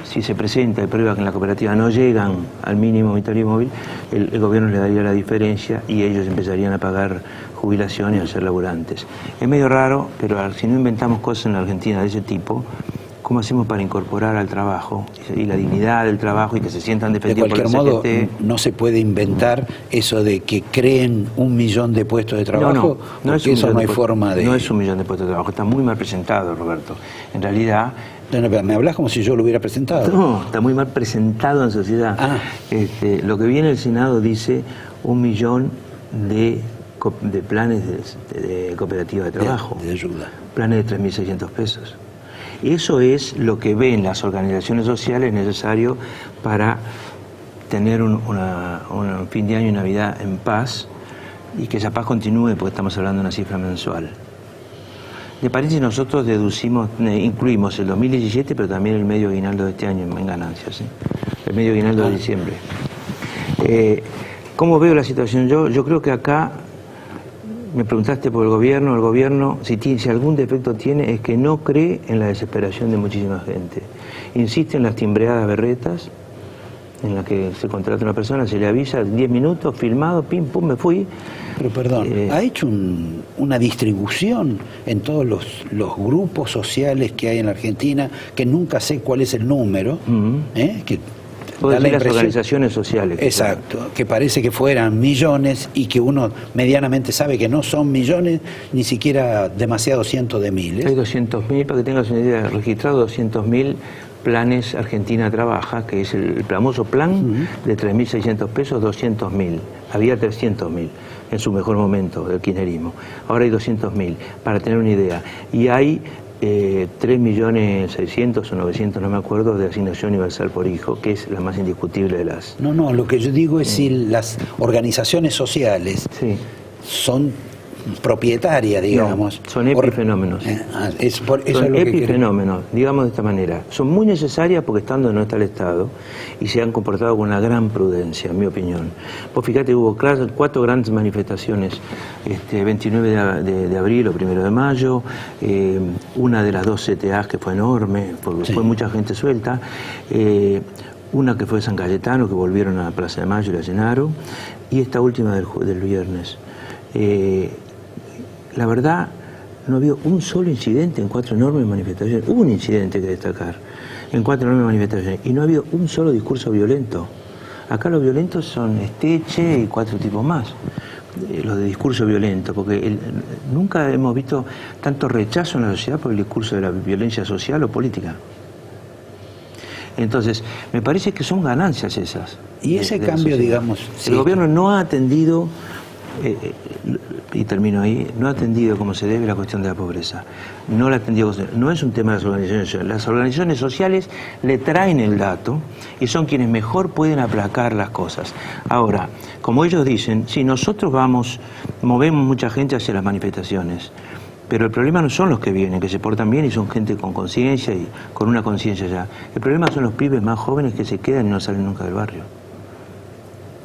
si se presenta y prueba que en la cooperativa no llegan al mínimo vital y móvil, el gobierno le daría la diferencia y ellos empezarían a pagar jubilación y a ser laburantes. Es medio raro, pero si no inventamos cosas en la Argentina de ese tipo, ¿cómo hacemos para incorporar al trabajo y la dignidad del trabajo y que se sientan De defendidos cualquier por la modo, CGT? no se puede inventar eso de que creen 1 millón de puestos de trabajo, No es porque eso no hay forma de... No es 1 millón de puestos de trabajo, está muy mal presentado, Roberto. En realidad... No, me hablas como si yo lo hubiera presentado. No, está muy mal presentado en sociedad. Lo que viene el Senado dice 1 millón de planes de cooperativa de trabajo. De ayuda. Planes de 3.600 pesos. Eso es lo que ven las organizaciones sociales necesario para tener un fin de año y Navidad en paz y que esa paz continúe, porque estamos hablando de una cifra mensual. De parece nosotros incluimos el 2017, pero también el medio aguinaldo de este año en ganancias, ¿sí? El medio aguinaldo de diciembre. ¿Cómo veo la situación yo? Yo creo que acá, me preguntaste por el gobierno, si algún defecto tiene, es que no cree en la desesperación de muchísima gente. Insiste en las timbreadas berretas, en las que se contrata una persona, se le avisa 10 minutos, filmado, pim, pum, me fui. Pero perdón, ¿ha hecho una distribución en todos los grupos sociales que hay en la Argentina, que nunca sé cuál es el número, que da la impresión, las organizaciones sociales. Exacto, que parece que fueran millones y que uno medianamente sabe que no son millones, ni siquiera demasiados cientos de miles? Hay 200.000, para que tengas una idea, registrado 200.000 planes Argentina Trabaja, que es el famoso plan de 3.600 pesos, 200.000. Había 300.000 en su mejor momento del kirchnerismo. Ahora hay 200.000, para tener una idea. Y hay 3.600.000 o 900, no me acuerdo, de asignación universal por hijo, que es la más indiscutible de las... No, lo que yo digo es si las organizaciones sociales son propietarias, digamos. No, son epifenómenos. Son epifenómenos, digamos de esta manera. Son muy necesarias porque estando no está el Estado y se han comportado con una gran prudencia, en mi opinión. Vos fíjate, hubo 4 grandes manifestaciones, 29 de abril o 1 de mayo, una de las 2 CTAs que fue enorme, porque fue mucha gente suelta, una que fue de San Cayetano, que volvieron a la Plaza de Mayo y la llenaron, y esta última del viernes. La verdad, no había un solo incidente en 4 enormes manifestaciones. Hubo un incidente que destacar en 4 enormes manifestaciones y no había un solo discurso violento. Acá los violentos son Esteche y 4 tipos más, los de discurso violento, porque nunca hemos visto tanto rechazo en la sociedad por el discurso de la violencia social o política. Entonces, me parece que son ganancias esas. Y ese cambio, digamos... El gobierno no ha atendido... y termino ahí, no ha atendido como se debe la cuestión de la pobreza. No la ha atendido, no es un tema de las organizaciones sociales. Las organizaciones sociales le traen el dato y son quienes mejor pueden aplacar las cosas. Ahora, como ellos dicen, si nosotros movemos mucha gente hacia las manifestaciones, pero el problema no son los que vienen, que se portan bien y son gente con conciencia y con una conciencia ya. El problema son los pibes más jóvenes que se quedan y no salen nunca del barrio.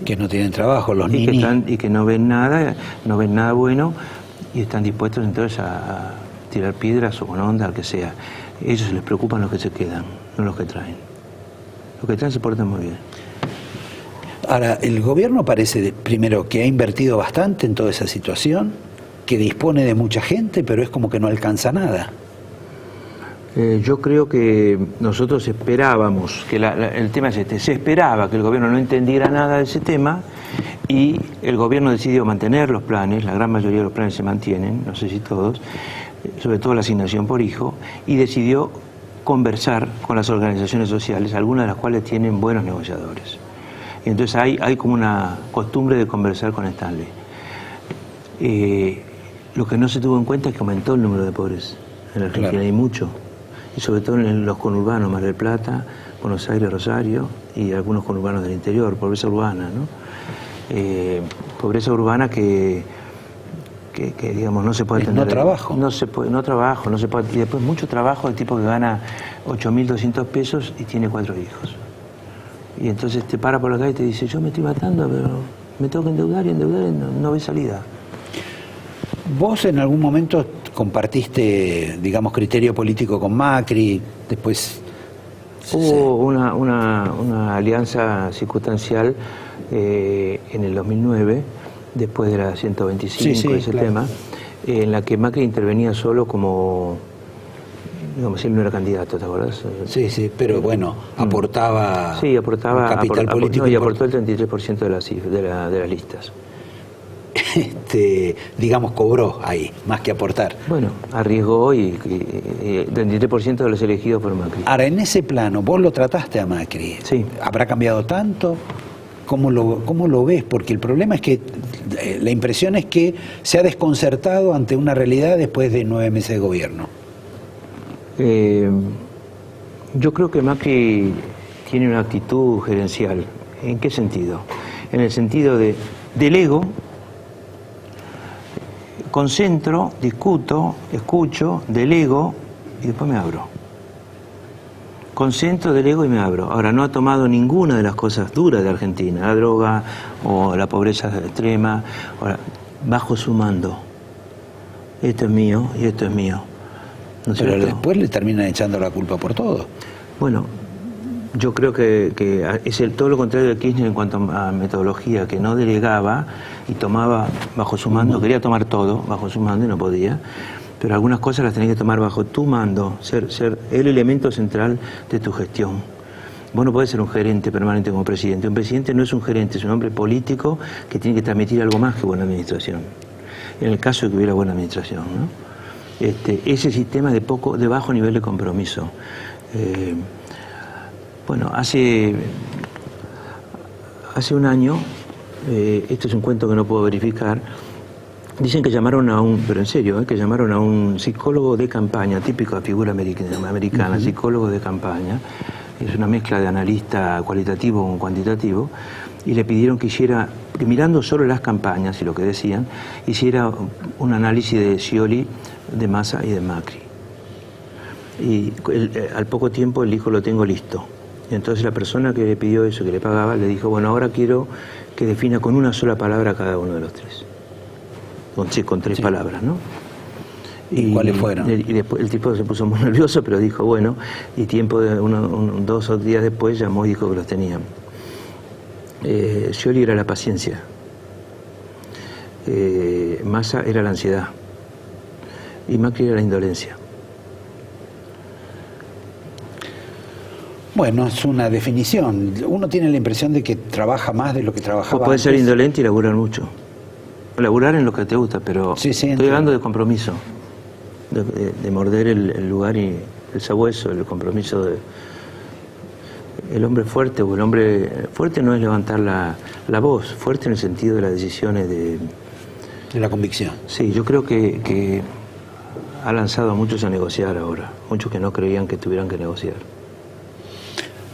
Que no tienen trabajo, los niños. Y que no ven nada bueno y están dispuestos entonces a tirar piedras o con onda, al que sea. Ellos les preocupan los que se quedan, no los que traen. Los que traen se portan muy bien. Ahora, el gobierno parece, primero, que ha invertido bastante en toda esa situación, que dispone de mucha gente, pero es como que no alcanza nada. Yo creo que nosotros esperábamos, que el tema es se esperaba que el gobierno no entendiera nada de ese tema y el gobierno decidió mantener los planes, la gran mayoría de los planes se mantienen, no sé si todos, sobre todo la asignación por hijo, y decidió conversar con las organizaciones sociales, algunas de las cuales tienen buenos negociadores. Y entonces hay como una costumbre de conversar con Stanley. Lo que no se tuvo en cuenta es que aumentó el número de pobres en la Argentina, hay mucho. Y sobre todo en los conurbanos, Mar del Plata, Buenos Aires, Rosario y algunos conurbanos del interior, pobreza urbana, ¿no? Pobreza urbana que digamos no se puede atender. No trabajo. No se puede y después mucho trabajo de tipo que gana 8.200 pesos y tiene 4 hijos. Y entonces te para por la calle y te dice, yo me estoy matando, pero me tengo que endeudar y no ve salida. ¿Vos en algún momento compartiste, digamos, criterio político con Macri? Después... Hubo una alianza circunstancial en el 2009, después de la 125, ese tema, en la que Macri intervenía solo como digamos, él no era candidato, ¿te acordás? Sí, sí, pero bueno, aportaba, sí, aportaba capital político. No, y aportó el 33% de las listas. Digamos, cobró ahí, más que aportar. Bueno, arriesgó y el 33% de los elegidos por Macri. Ahora, en ese plano, vos lo trataste a Macri. Sí. ¿Habrá cambiado tanto? ¿Cómo lo ves? Porque el problema es que la impresión es que se ha desconcertado ante una realidad después de 9 meses de gobierno. Yo creo que Macri tiene una actitud gerencial. ¿En qué sentido? En el sentido de delego, concentro, discuto, escucho, delego y después me abro. Concentro, delego y me abro. Ahora, no ha tomado ninguna de las cosas duras de Argentina, la droga o la pobreza extrema. Ahora, bajo su mando. Esto es mío y esto es mío. ¿No es Pero cierto? después le terminan echando la culpa por todo. Bueno, yo creo que es todo lo contrario de Kirchner en cuanto a metodología, que no delegaba y tomaba bajo su mando, quería tomar todo bajo su mando y no podía, pero algunas cosas las tenés que tomar bajo tu mando, ser el elemento central de tu gestión. Vos no podés ser un gerente permanente como presidente. Un presidente no es un gerente, es un hombre político que tiene que transmitir algo más que buena administración. En el caso de que hubiera buena administración, ¿no? Ese sistema de bajo nivel de compromiso. Bueno, hace un año, esto es un cuento que no puedo verificar, dicen que llamaron pero en serio, que llamaron a un psicólogo de campaña, típico de figura americana, psicólogo de campaña, es una mezcla de analista cualitativo con cuantitativo, y le pidieron que mirando solo las campañas y lo que decían, hiciera un análisis de Scioli, de Massa y de Macri. Y al poco tiempo él dijo, lo tengo listo. Y entonces la persona que le pidió eso, que le pagaba, le dijo, bueno, ahora quiero que defina con una sola palabra cada uno de los tres. Con tres palabras, ¿no? ¿Y cuáles fueron? Y después el tipo se puso muy nervioso, pero dijo, bueno, y tiempo de 2 días después llamó y dijo que los tenían. Scioli era la paciencia. Massa era la ansiedad. Y Macri era la indolencia. Bueno, es una definición. Uno tiene la impresión de que trabaja más de lo que trabajaba Vos podés ser antes. indolente y laburar mucho. Laburar en lo que te gusta, pero Sí, estoy hablando de compromiso. De morder el lugar y el sabueso, el compromiso de... El hombre fuerte, o el hombre fuerte no es levantar la voz, fuerte en el sentido de las decisiones de la convicción. Sí, yo creo que ha lanzado a muchos a negociar ahora, muchos que no creían que tuvieran que negociar.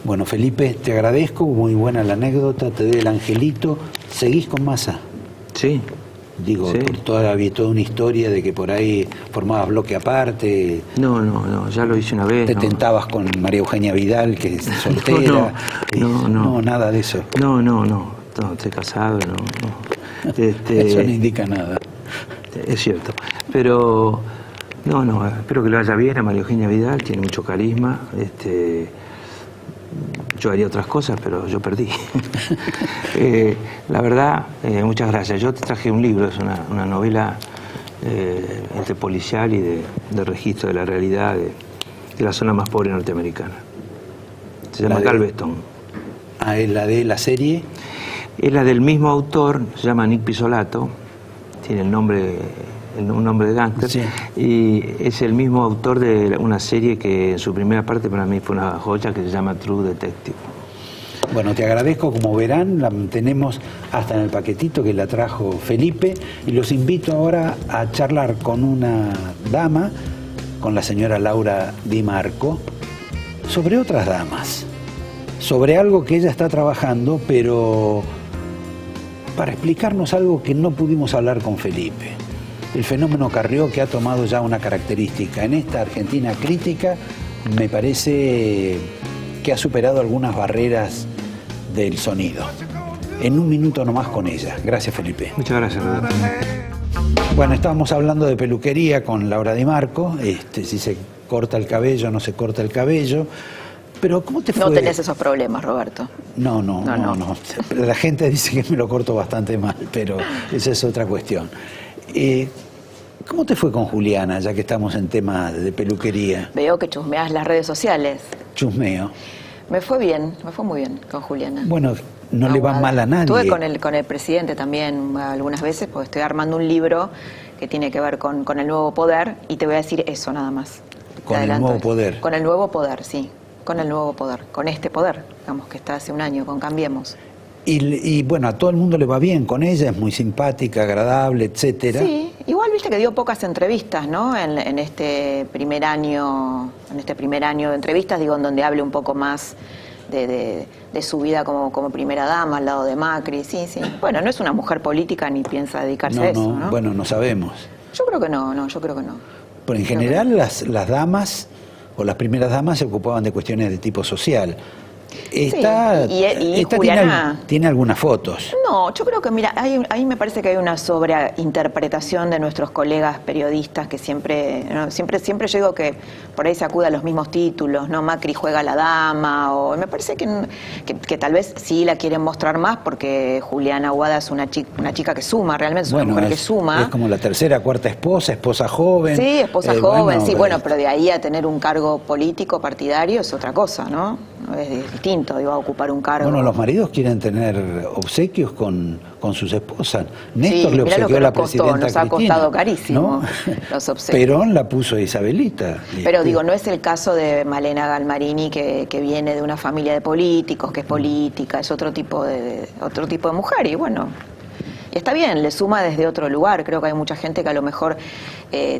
Bueno, Felipe, te agradezco, muy buena la anécdota, te doy el angelito. ¿Seguís con Massa? Sí. Digo, sí. Había toda una historia de que por ahí formabas bloque aparte. No, ya lo hice una vez. Te tentabas con María Eugenia Vidal, que es soltera. No, nada de eso. No, estoy casado, no. Eso no indica nada. Es cierto, pero no, espero que lo vaya bien a María Eugenia Vidal, tiene mucho carisma. Yo haría otras cosas, pero yo perdí. La verdad, muchas gracias. Yo te traje un libro, es una novela entre policial y de registro de la realidad de la zona más pobre norteamericana. Se llama Galveston. Ah, ¿es la de la serie? Es la del mismo autor, se llama Nick Pizzolatto, tiene un nombre de gángster, sí. Y es el mismo autor de una serie que en su primera parte para mí fue una joya, que se llama True Detective. Bueno, te agradezco, como verán, la tenemos hasta en el paquetito que la trajo Felipe, y los invito ahora a charlar con una dama, con la señora Laura Di Marco, sobre otras damas, sobre algo que ella está trabajando, pero para explicarnos algo que no pudimos hablar con Felipe. El fenómeno Carrió, que ha tomado ya una característica en esta Argentina crítica, me parece que ha superado algunas barreras del sonido. En un minuto nomás con ella. Gracias, Felipe. Muchas gracias, Roberto. Bueno, estábamos hablando de peluquería con Laura Di Marco, si se corta el cabello o no se corta el cabello. Pero ¿cómo te fue? No tenés esos problemas, Roberto. No. La gente dice que me lo corto bastante mal, pero esa es otra cuestión. ¿Cómo te fue con Juliana, ya que estamos en tema de peluquería? Veo que chusmeas las redes sociales. Chusmeo. Me fue bien, me fue muy bien con Juliana. Bueno, no le va mal a nadie. Estuve con el presidente también algunas veces, porque estoy armando un libro que tiene que ver con el nuevo poder, y te voy a decir eso nada más. ¿Con el nuevo poder? Con el nuevo poder, sí. Con el nuevo poder. Con este poder, digamos, que está hace un año, con Cambiemos. Y bueno, a todo el mundo le va bien con ella, es muy simpática, agradable, etcétera. Sí, igual viste que dio pocas entrevistas, ¿no? En este primer año, de entrevistas, digo, en donde hable un poco más de su vida como primera dama al lado de Macri, sí. Bueno, no es una mujer política ni piensa dedicarse a eso, ¿no? Bueno, no sabemos. Yo creo que no, yo creo que no. Pero en general las damas o las primeras damas se ocupaban de cuestiones de tipo social. Esta Juliana tiene algunas fotos. No, yo creo que, mira, ahí me parece que hay una sobreinterpretación de nuestros colegas periodistas que siempre yo digo que por ahí se acude a los mismos títulos, ¿no? Macri juega a la dama, o me parece que tal vez sí la quieren mostrar más porque Juliana Aguada es una chica que suma, realmente es una mujer que suma. Es como la tercera, cuarta esposa joven. Sí, esposa joven, pero de ahí a tener un cargo político, partidario, es otra cosa, ¿no? Es distinto, digo, a ocupar un cargo. Bueno, los maridos quieren tener obsequios con sus esposas. Néstor le obsequió a la presidenta nos Cristina. Ha costado carísimo, ¿no? Los obsequios. Perón la puso a Isabelita. Pero digo, no es el caso de Malena Galmarini, que viene de una familia de políticos, que es política, es otro tipo de mujer, y bueno, y está bien, le suma desde otro lugar. Creo que hay mucha gente que a lo mejor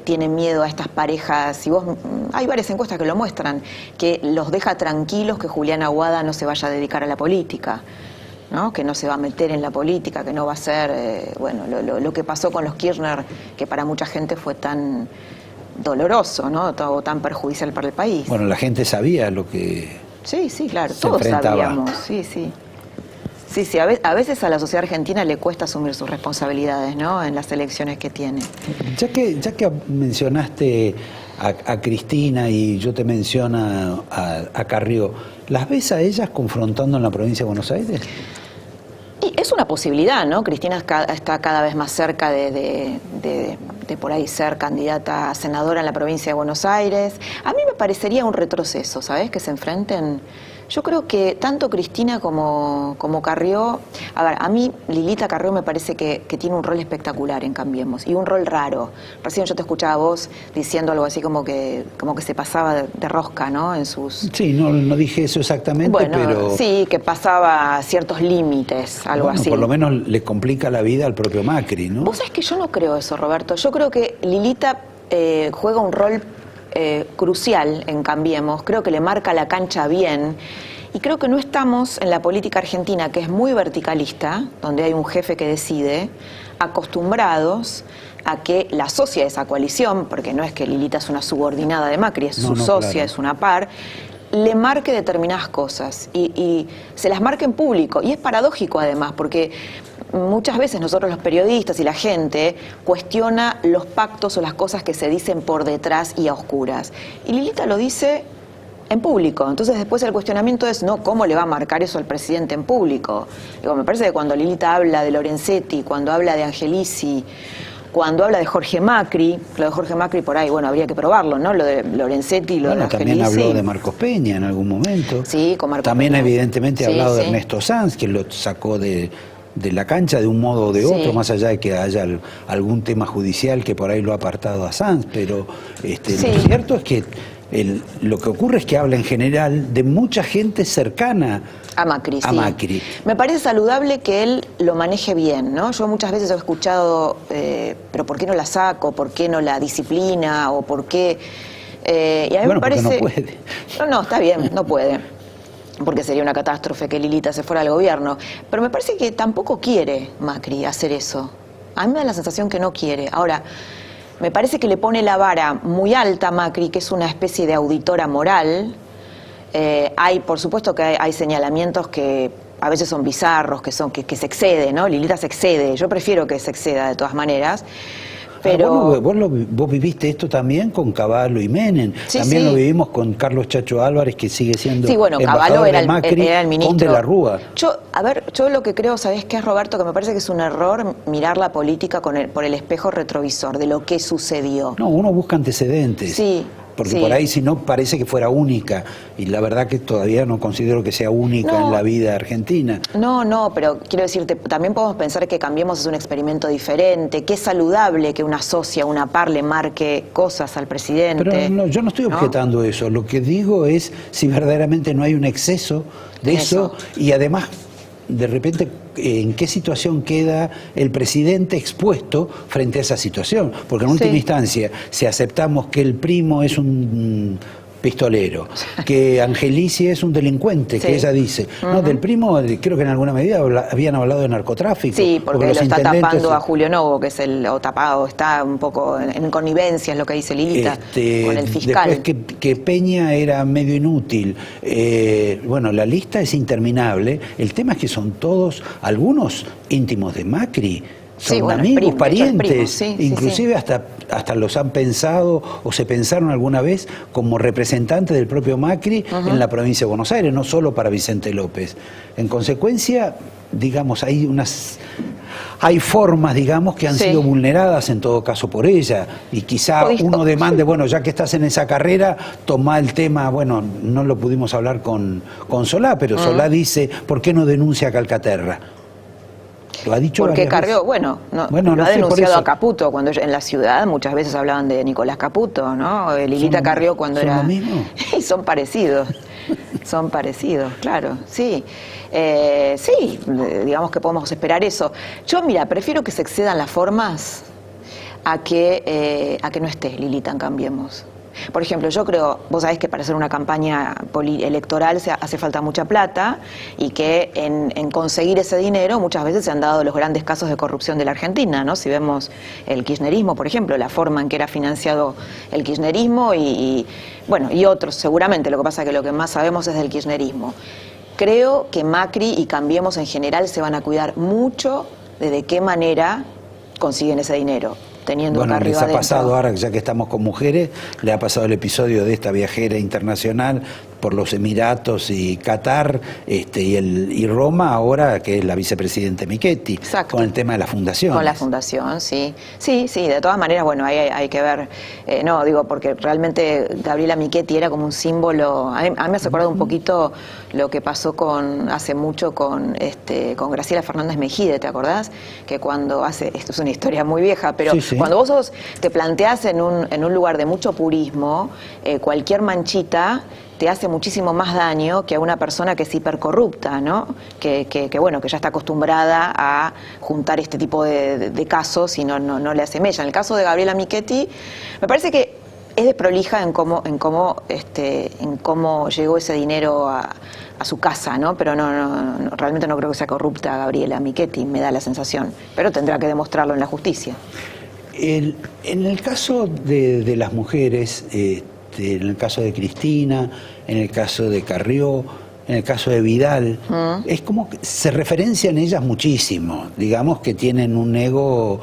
tiene miedo a estas parejas. Hay varias encuestas que lo muestran, que los deja tranquilos que Juliana Aguada no se vaya a dedicar a la política, ¿no? Que no se va a meter en la política, que no va a ser, lo que pasó con los Kirchner, que para mucha gente fue tan doloroso, ¿no? O tan perjudicial para el país. Bueno, la gente sabía lo que Sí, claro, todos sabíamos, sí. Sí, a veces a la sociedad argentina le cuesta asumir sus responsabilidades, ¿no? En las elecciones que tiene. Ya que mencionaste a Cristina y yo te menciono a Carrió, ¿las ves a ellas confrontando en la provincia de Buenos Aires? Y es una posibilidad, ¿no? Cristina está cada vez más cerca de por ahí ser candidata a senadora en la provincia de Buenos Aires. A mí me parecería un retroceso, ¿sabes? Que se enfrenten. Yo creo que tanto Cristina como Carrió, a ver, a mí Lilita Carrió me parece que tiene un rol espectacular en Cambiemos, y un rol raro. Recién yo te escuchaba a vos diciendo algo así como que se pasaba de rosca, ¿no? En sus... Sí, no dije eso exactamente, pero... Sí, que pasaba ciertos límites, algo así. Por lo menos le complica la vida al propio Macri, ¿no? Vos sabés que yo no creo eso, Roberto. Yo creo que Lilita juega un rol crucial en Cambiemos, creo que le marca la cancha bien, y creo que no estamos en la política argentina, que es muy verticalista, donde hay un jefe que decide, acostumbrados a que la socia de esa coalición, porque no es que Lilita es una subordinada de Macri, es su socia, claro, es una par, le marque determinadas cosas y se las marque en público. Y es paradójico además, porque muchas veces nosotros los periodistas y la gente cuestiona los pactos o las cosas que se dicen por detrás y a oscuras. Y Lilita lo dice en público. Entonces después el cuestionamiento es, no, ¿cómo le va a marcar eso al presidente en público? Digo, me parece que cuando Lilita habla de Lorenzetti, cuando habla de Angelici, cuando habla de Jorge Macri, lo de Jorge Macri por ahí, bueno, habría que probarlo, ¿no? Lo de Lorenzetti y lo de Angelici. También habló de Marcos Peña en algún momento. Sí, con Marcos También Peña. Evidentemente ha hablado de Ernesto Sanz, que lo sacó de la cancha de un modo o de otro, más allá de que haya algún tema judicial que por ahí lo ha apartado a Sanz, pero lo cierto es que lo que ocurre es que habla en general de mucha gente cercana a Macri. Macri. Me parece saludable que él lo maneje bien, ¿no? Yo muchas veces he escuchado, pero ¿por qué no la saco? ¿Por qué no la disciplina? ¿O por qué? Y a mí me parece... no puede. No, está bien, no puede, porque sería una catástrofe que Lilita se fuera al gobierno. Pero me parece que tampoco quiere Macri hacer eso. A mí me da la sensación que no quiere. Ahora, me parece que le pone la vara muy alta a Macri, que es una especie de auditora moral. Por supuesto que hay señalamientos que a veces son bizarros, que se excede, ¿no? Lilita se excede. Yo prefiero que se exceda de todas maneras. Pero Vos viviste esto también con Cavallo y Menem. Sí, también sí. lo vivimos con Carlos Chacho Álvarez, que sigue siendo sí, bueno, embajador Cavallo era de Macri, era el ministro. con De la Rúa. Yo lo que creo, ¿sabés qué es, Roberto? Que me parece que es un error mirar la política por el espejo retrovisor de lo que sucedió. No, uno busca antecedentes. Sí. Porque sí. por ahí si no parece que fuera única, y la verdad que todavía no considero que sea única en la vida argentina. No, pero quiero decirte, también podemos pensar que Cambiemos es un experimento diferente, que es saludable que una socia, una par le marque cosas al presidente. Pero no, yo no estoy objetando eso, lo que digo es si verdaderamente no hay un exceso de eso y además de repente en qué situación queda el presidente expuesto frente a esa situación, porque en última instancia, si aceptamos que el primo es un pistolero, que Angelici es un delincuente, que ella dice, no, del primo creo que en alguna medida habían hablado de narcotráfico. Sí, porque los lo está intendentes tapando a Julio Novo, que es o tapado, está un poco en connivencia, es lo que dice Lilita, con el fiscal. Después que Peña era medio inútil. Bueno, la lista es interminable. El tema es que son todos, algunos íntimos de Macri, son amigos, parientes, inclusive hasta los han pensado o se pensaron alguna vez como representantes del propio Macri en la provincia de Buenos Aires, no solo para Vicente López. En consecuencia, digamos, hay formas, digamos, que han sido vulneradas en todo caso por ella, y quizá uno demande, bueno, ya que estás en esa carrera, toma el tema, bueno, no lo pudimos hablar con Solá, pero Solá dice, ¿por qué no denuncia a Calcaterra? Lo ha dicho porque varias Carrió, veces. lo ha denunciado a Caputo, cuando en la ciudad muchas veces hablaban de Nicolás Caputo, ¿no? Lilita Carrió cuando ¿son era... lo mismo? Y son parecidos, claro, sí. Digamos que podemos esperar eso. Yo, mira, prefiero que se excedan las formas a que no esté Lilita en Cambiemos. Por ejemplo, yo creo, vos sabés que para hacer una campaña electoral hace falta mucha plata y que en conseguir ese dinero muchas veces se han dado los grandes casos de corrupción de la Argentina, ¿no? Si vemos el kirchnerismo, por ejemplo, la forma en que era financiado el kirchnerismo y otros seguramente, lo que pasa es que lo que más sabemos es del kirchnerismo. Creo que Macri y Cambiemos en general se van a cuidar mucho de qué manera consiguen ese dinero. Bueno, les ha pasado ahora, ya que estamos con mujeres, le ha pasado el episodio de esta viajera internacional por los Emiratos y Qatar y Roma, ahora que es la vicepresidenta Michetti. Exacto. Con el tema de la fundación. Con la fundación, sí. Sí, de todas maneras, bueno, ahí hay que ver, porque realmente Gabriela Michetti era como un símbolo. A mí me hace acordar un poquito lo que pasó hace mucho con Graciela Fernández Mejide, ¿te acordás? Que cuando esto es una historia muy vieja, pero cuando vos te planteás en un lugar de mucho purismo, cualquier manchita te hace muchísimo más daño que a una persona que es hipercorrupta, ¿no? Que ya está acostumbrada a juntar este tipo de casos y no le hace mella. En el caso de Gabriela Michetti, me parece que es desprolija en cómo llegó ese dinero a su casa, ¿no? Pero realmente no creo que sea corrupta Gabriela Michetti, me da la sensación. Pero tendrá que demostrarlo en la justicia. En el caso de las mujeres, en el caso de Cristina, en el caso de Carrió, en el caso de Vidal, es como que se referencian ellas muchísimo, digamos que tienen un ego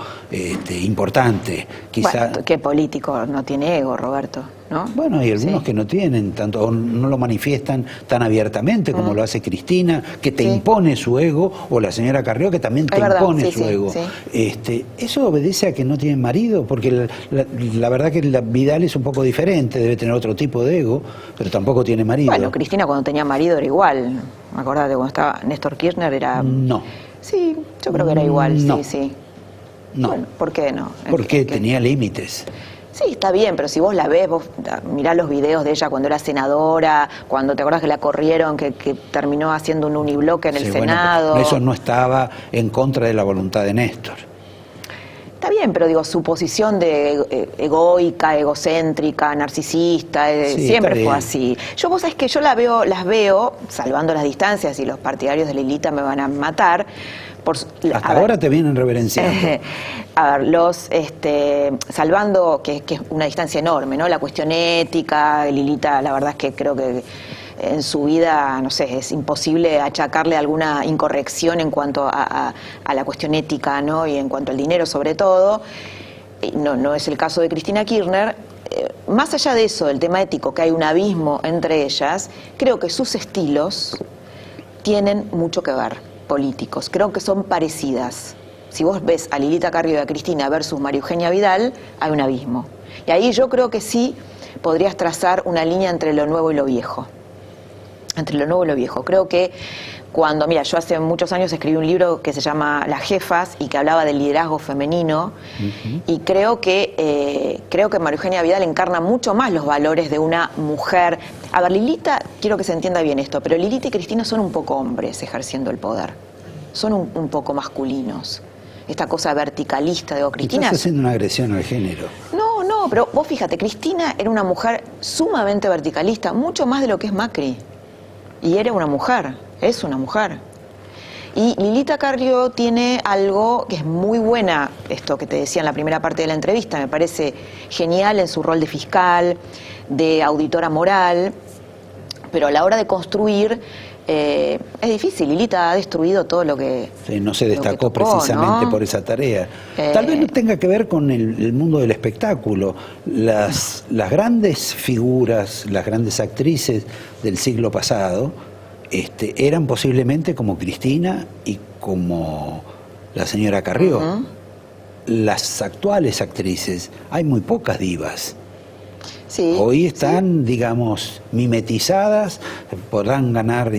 importante. Quizá... Bueno, ¿qué político no tiene ego, Roberto? ¿No? Bueno, hay algunos que no tienen tanto, o no lo manifiestan tan abiertamente como lo hace Cristina, que te impone su ego, o la señora Carrió, que también te impone su ego. ¿Eso obedece a que no tienen marido? Porque la verdad que Vidal es un poco diferente, debe tener otro tipo de ego, pero tampoco tiene marido. Bueno, Cristina cuando tenía marido era igual. ¿Me acordás de cuando estaba Néstor Kirchner? Era... No. Sí, yo creo que era igual, no. sí. No. Bueno, ¿por qué no? Porque tenía límites. Sí, está bien, pero si vos la ves, vos mirás los videos de ella cuando era senadora, cuando te acordás que la corrieron, que terminó haciendo un unibloque en el Senado. Bueno, eso no estaba en contra de la voluntad de Néstor. Está bien, pero digo, su posición de egoica, egocéntrica, narcisista, siempre fue así. Vos sabés que yo las veo, salvando las distancias, y los partidarios de Lilita me van a matar. Hasta ahora te vienen reverenciando. A ver, salvando, que es una distancia enorme, ¿no? La cuestión ética, Lilita, la verdad es que creo que en su vida, no sé, es imposible achacarle alguna incorrección en cuanto a la cuestión ética, ¿no? Y en cuanto al dinero sobre todo. no es el caso de Cristina Kirchner, más allá de eso, del tema ético, que hay un abismo entre ellas, creo que sus estilos tienen mucho que ver, políticos. Creo que son parecidas. Si vos ves a Lilita Carrió y a Cristina versus María Eugenia Vidal, hay un abismo. Y ahí yo creo que sí podrías trazar una línea entre lo nuevo y lo viejo. Entre lo nuevo y lo viejo. Creo que mira, yo hace muchos años escribí un libro que se llama Las Jefas y que hablaba del liderazgo femenino, y creo que María Eugenia Vidal encarna mucho más los valores de una mujer. A ver, Lilita, quiero que se entienda bien esto, pero Lilita y Cristina son un poco hombres ejerciendo el poder. Son un poco masculinos. Esta cosa verticalista de Cristina. Estás haciendo una agresión al género. No, pero vos fíjate, Cristina era una mujer sumamente verticalista, mucho más de lo que es Macri. Y era una mujer, es una mujer. Y Lilita Carrió tiene algo que es muy buena, esto que te decía en la primera parte de la entrevista, me parece genial en su rol de fiscal, de auditora moral, pero a la hora de construir es difícil. Lilita ha destruido todo lo que... Sí, no se destacó tocó, precisamente, ¿no?, por esa tarea. Tal vez no tenga que ver con el mundo del espectáculo. Las grandes figuras, las grandes actrices del siglo pasado eran posiblemente como Cristina y como la señora Carrió. Las actuales actrices, hay muy pocas divas. Sí, hoy están, digamos, mimetizadas, podrán ganar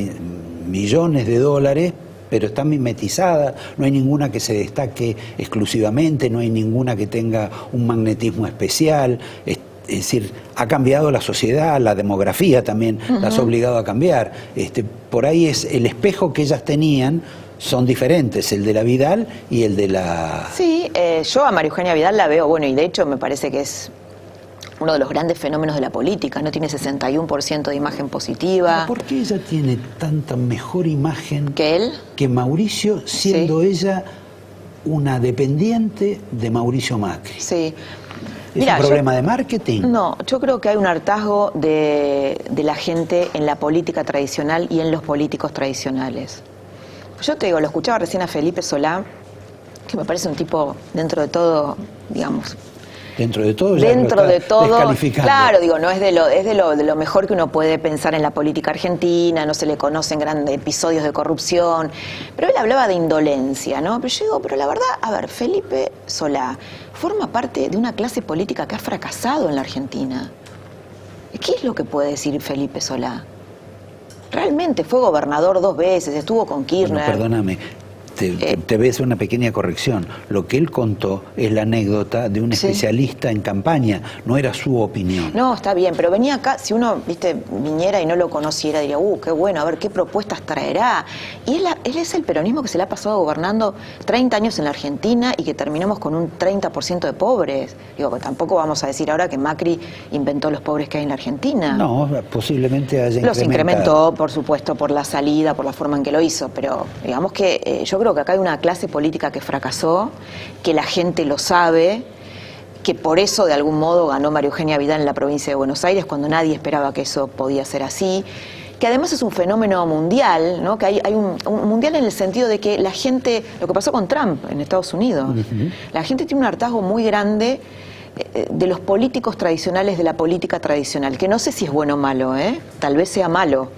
millones de dólares, pero están mimetizadas, no hay ninguna que se destaque exclusivamente, no hay ninguna que tenga un magnetismo especial. Es decir, ha cambiado la sociedad, la demografía también las ha obligado a cambiar. Por ahí es el espejo que ellas tenían. Son diferentes, el de la Vidal y el de la... Sí, yo a María Eugenia Vidal la veo, bueno, y de hecho me parece que es uno de los grandes fenómenos de la política, ¿no? Tiene 61% de imagen positiva. ¿Por qué ella tiene tanta mejor imagen que él? Que Mauricio, siendo ella una dependiente de Mauricio Macri. Sí. ¿Es un problema de marketing? No, yo creo que hay un hartazgo de la gente en la política tradicional y en los políticos tradicionales. Yo te digo, lo escuchaba recién a Felipe Solá, que me parece un tipo, dentro de todo, digamos... Dentro de todo, ya dentro lo de está todo, descalificando. claro, digo, no es de lo mejor que uno puede pensar en la política argentina, no se le conocen grandes episodios de corrupción, pero él hablaba de indolencia, ¿no? Pero yo digo, pero la verdad, a ver, Felipe Solá forma parte de una clase política que ha fracasado en la Argentina. ¿Qué es lo que puede decir Felipe Solá? Realmente fue gobernador 2 veces, estuvo con Kirchner. Bueno, perdóname, te ves una pequeña corrección. Lo que él contó es la anécdota de un especialista en campaña, no era su opinión. No, está bien, pero venía acá, si uno, viniera y no lo conociera, diría, qué bueno, a ver qué propuestas traerá. Y él es el peronismo que se le ha pasado gobernando 30 años en la Argentina y que terminamos con un 30% de pobres. Digo, que tampoco vamos a decir ahora que Macri inventó los pobres que hay en la Argentina. No, posiblemente haya los incrementó, por supuesto, por la salida, por la forma en que lo hizo, pero digamos que yo creo que acá hay una clase política que fracasó, que la gente lo sabe, que por eso de algún modo ganó María Eugenia Vidal en la provincia de Buenos Aires cuando nadie esperaba que eso podía ser así, que además es un fenómeno mundial, ¿no? Que hay un mundial en el sentido de que la gente, lo que pasó con Trump en Estados Unidos, la gente tiene un hartazgo muy grande de los políticos tradicionales, de la política tradicional, que no sé si es bueno o malo, tal vez sea malo.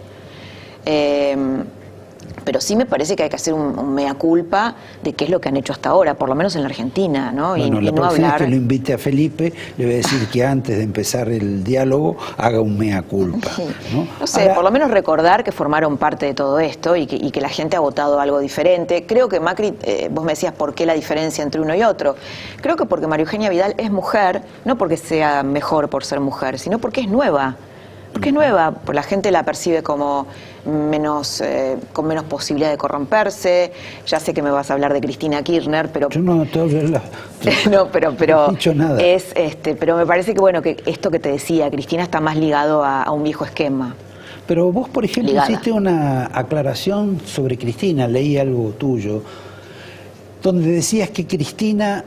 Pero sí me parece que hay que hacer un mea culpa de qué es lo que han hecho hasta ahora, por lo menos en la Argentina, ¿no? Bueno, la próxima vez que lo invite a Felipe, le voy a decir que antes de empezar el diálogo haga un mea culpa, ¿no? No sé, ahora, por lo menos recordar que formaron parte de todo esto y que la gente ha votado algo diferente. Creo que Macri, vos me decías por qué la diferencia entre uno y otro. Creo que porque María Eugenia Vidal es mujer, no porque sea mejor por ser mujer, sino porque es nueva. Porque es nueva, pues la gente la percibe como con menos posibilidad de corromperse. Ya sé que me vas a hablar de Cristina Kirchner, pero... Yo no no, pero no he dicho nada. Pero me parece que, bueno, que esto que te decía, Cristina está más ligado a un viejo esquema. Pero vos, por ejemplo, hiciste una aclaración sobre Cristina, leí algo tuyo, donde decías que Cristina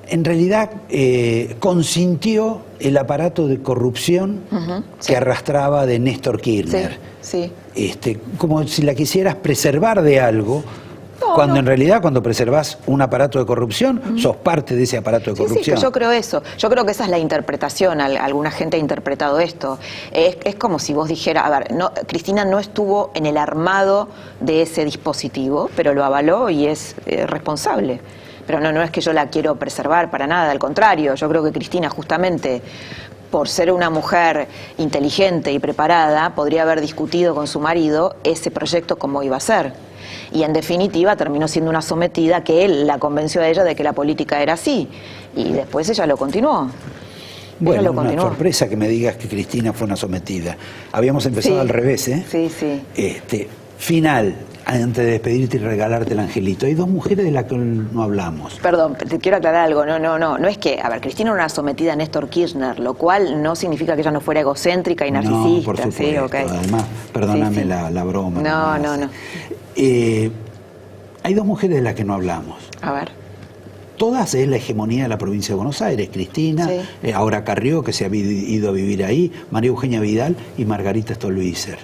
en realidad consintió el aparato de corrupción que arrastraba de Néstor Kirchner. Sí. Como si la quisieras preservar de algo, Cuando en realidad, cuando preservás un aparato de corrupción, sos parte de ese aparato de corrupción. Sí, que yo creo eso. Yo creo que esa es la interpretación. Alguna gente ha interpretado esto. Es como si vos dijeras, a ver, Cristina no estuvo en el armado de ese dispositivo, pero lo avaló y es responsable. Pero no es que yo la quiero preservar para nada, al contrario, yo creo que Cristina justamente por ser una mujer inteligente y preparada podría haber discutido con su marido ese proyecto como iba a ser. Y en definitiva terminó siendo una sometida que él la convenció a ella de que la política era así. Y después ella lo continuó. Bueno, una sorpresa que me digas que Cristina fue una sometida. Habíamos empezado al revés, ¿eh? Sí, sí. Final, antes de despedirte y regalarte el angelito. Hay dos mujeres de las que no hablamos. Perdón, te quiero aclarar algo. No es que, a ver, Cristina era una sometida a Néstor Kirchner, lo cual no significa que ella no fuera egocéntrica y narcisista. No, por supuesto. Sí, okay. Además, perdóname la broma. No. Hay dos mujeres de las que no hablamos. A ver. Todas es la hegemonía de la provincia de Buenos Aires. Cristina, ahora Carrió, que se ha ido a vivir ahí, María Eugenia Vidal y Margarita Stolbizer.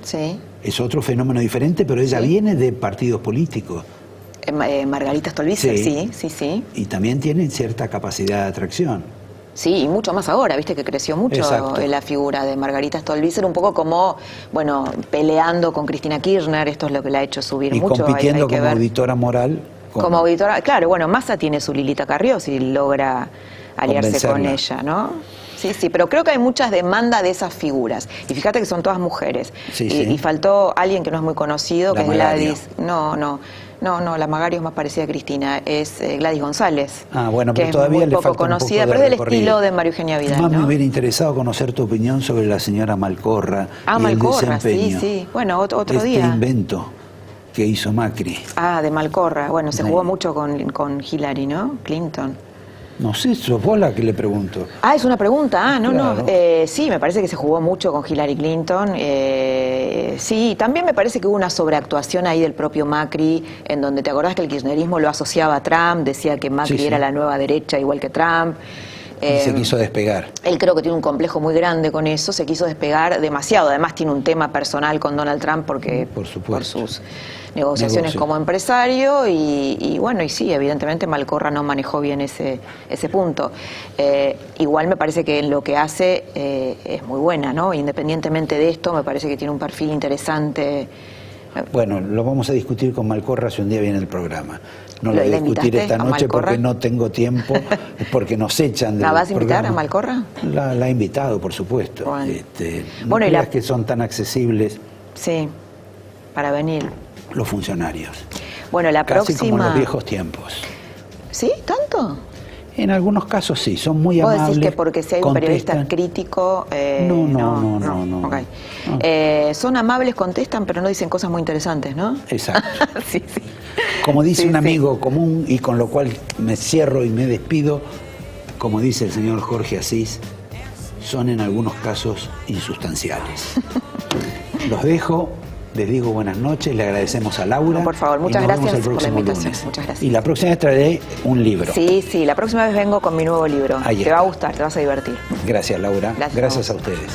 Sí. Es otro fenómeno diferente, pero ella viene de partidos políticos. Margarita Stolbizer, sí. Y también tiene cierta capacidad de atracción. Sí, y mucho más ahora, viste que creció mucho la figura de Margarita Stolbizer, un poco como, peleando con Cristina Kirchner, esto es lo que la ha hecho subir mucho. Y compitiendo como auditora moral. Como auditora, claro, Massa tiene su Lilita Carrió si logra aliarse con ella, ¿no? Sí, pero creo que hay muchas demandas de esas figuras. Y fíjate que son todas mujeres. Y faltó alguien que no es muy conocido, que es Gladys. No, la Magario es más parecida a Cristina, es Gladys González. Pero que todavía es muy poco conocida, pero es del estilo de María Eugenia Vidal. Más me hubiera interesado conocer tu opinión sobre la señora Malcorra. Malcorra, el desempeño. Sí. Bueno, otro día. Invento que hizo Macri. De Malcorra. Bueno, se jugó mucho con Hillary, ¿no? Clinton. No sé, sos vos la que le pregunto. Es una pregunta. No. Claro. Sí, me parece que se jugó mucho con Hillary Clinton. Sí, también me parece que hubo una sobreactuación ahí del propio Macri, en donde te acordás que el kirchnerismo lo asociaba a Trump, decía que Macri era la nueva derecha igual que Trump. Y se quiso despegar. Él creo que tiene un complejo muy grande con eso, se quiso despegar demasiado. Además tiene un tema personal con Donald Trump porque por sus negociaciones como empresario y sí, evidentemente Malcorra no manejó bien ese punto. Igual me parece que en lo que hace es muy buena, ¿no? Independientemente de esto, me parece que tiene un perfil interesante. Bueno, lo vamos a discutir con Malcorra si un día viene el programa. No lo voy a discutir esta noche porque no tengo tiempo, porque nos echan ¿La vas a invitar a Malcorra? La he invitado, por supuesto. No creas que son tan accesibles. Sí, para venir. Los funcionarios. Bueno, la Casi próxima... como en los viejos tiempos. ¿Sí? ¿Tanto? En algunos casos sí, son muy amables. ¿Vos decís que porque si hay un periodista crítico... No. Okay. Son amables, contestan, pero no dicen cosas muy interesantes, ¿no? Exacto. Sí. Como dice un amigo común, y con lo cual me cierro y me despido, como dice el señor Jorge Asís, son en algunos casos insustanciales. Los dejo. Les digo buenas noches, le agradecemos a Laura. Por favor, muchas gracias por la invitación. Lunes. Muchas gracias. Y la próxima vez traeré un libro. Sí, la próxima vez vengo con mi nuevo libro. Te va a gustar, te vas a divertir. Gracias, Laura. Gracias a ustedes.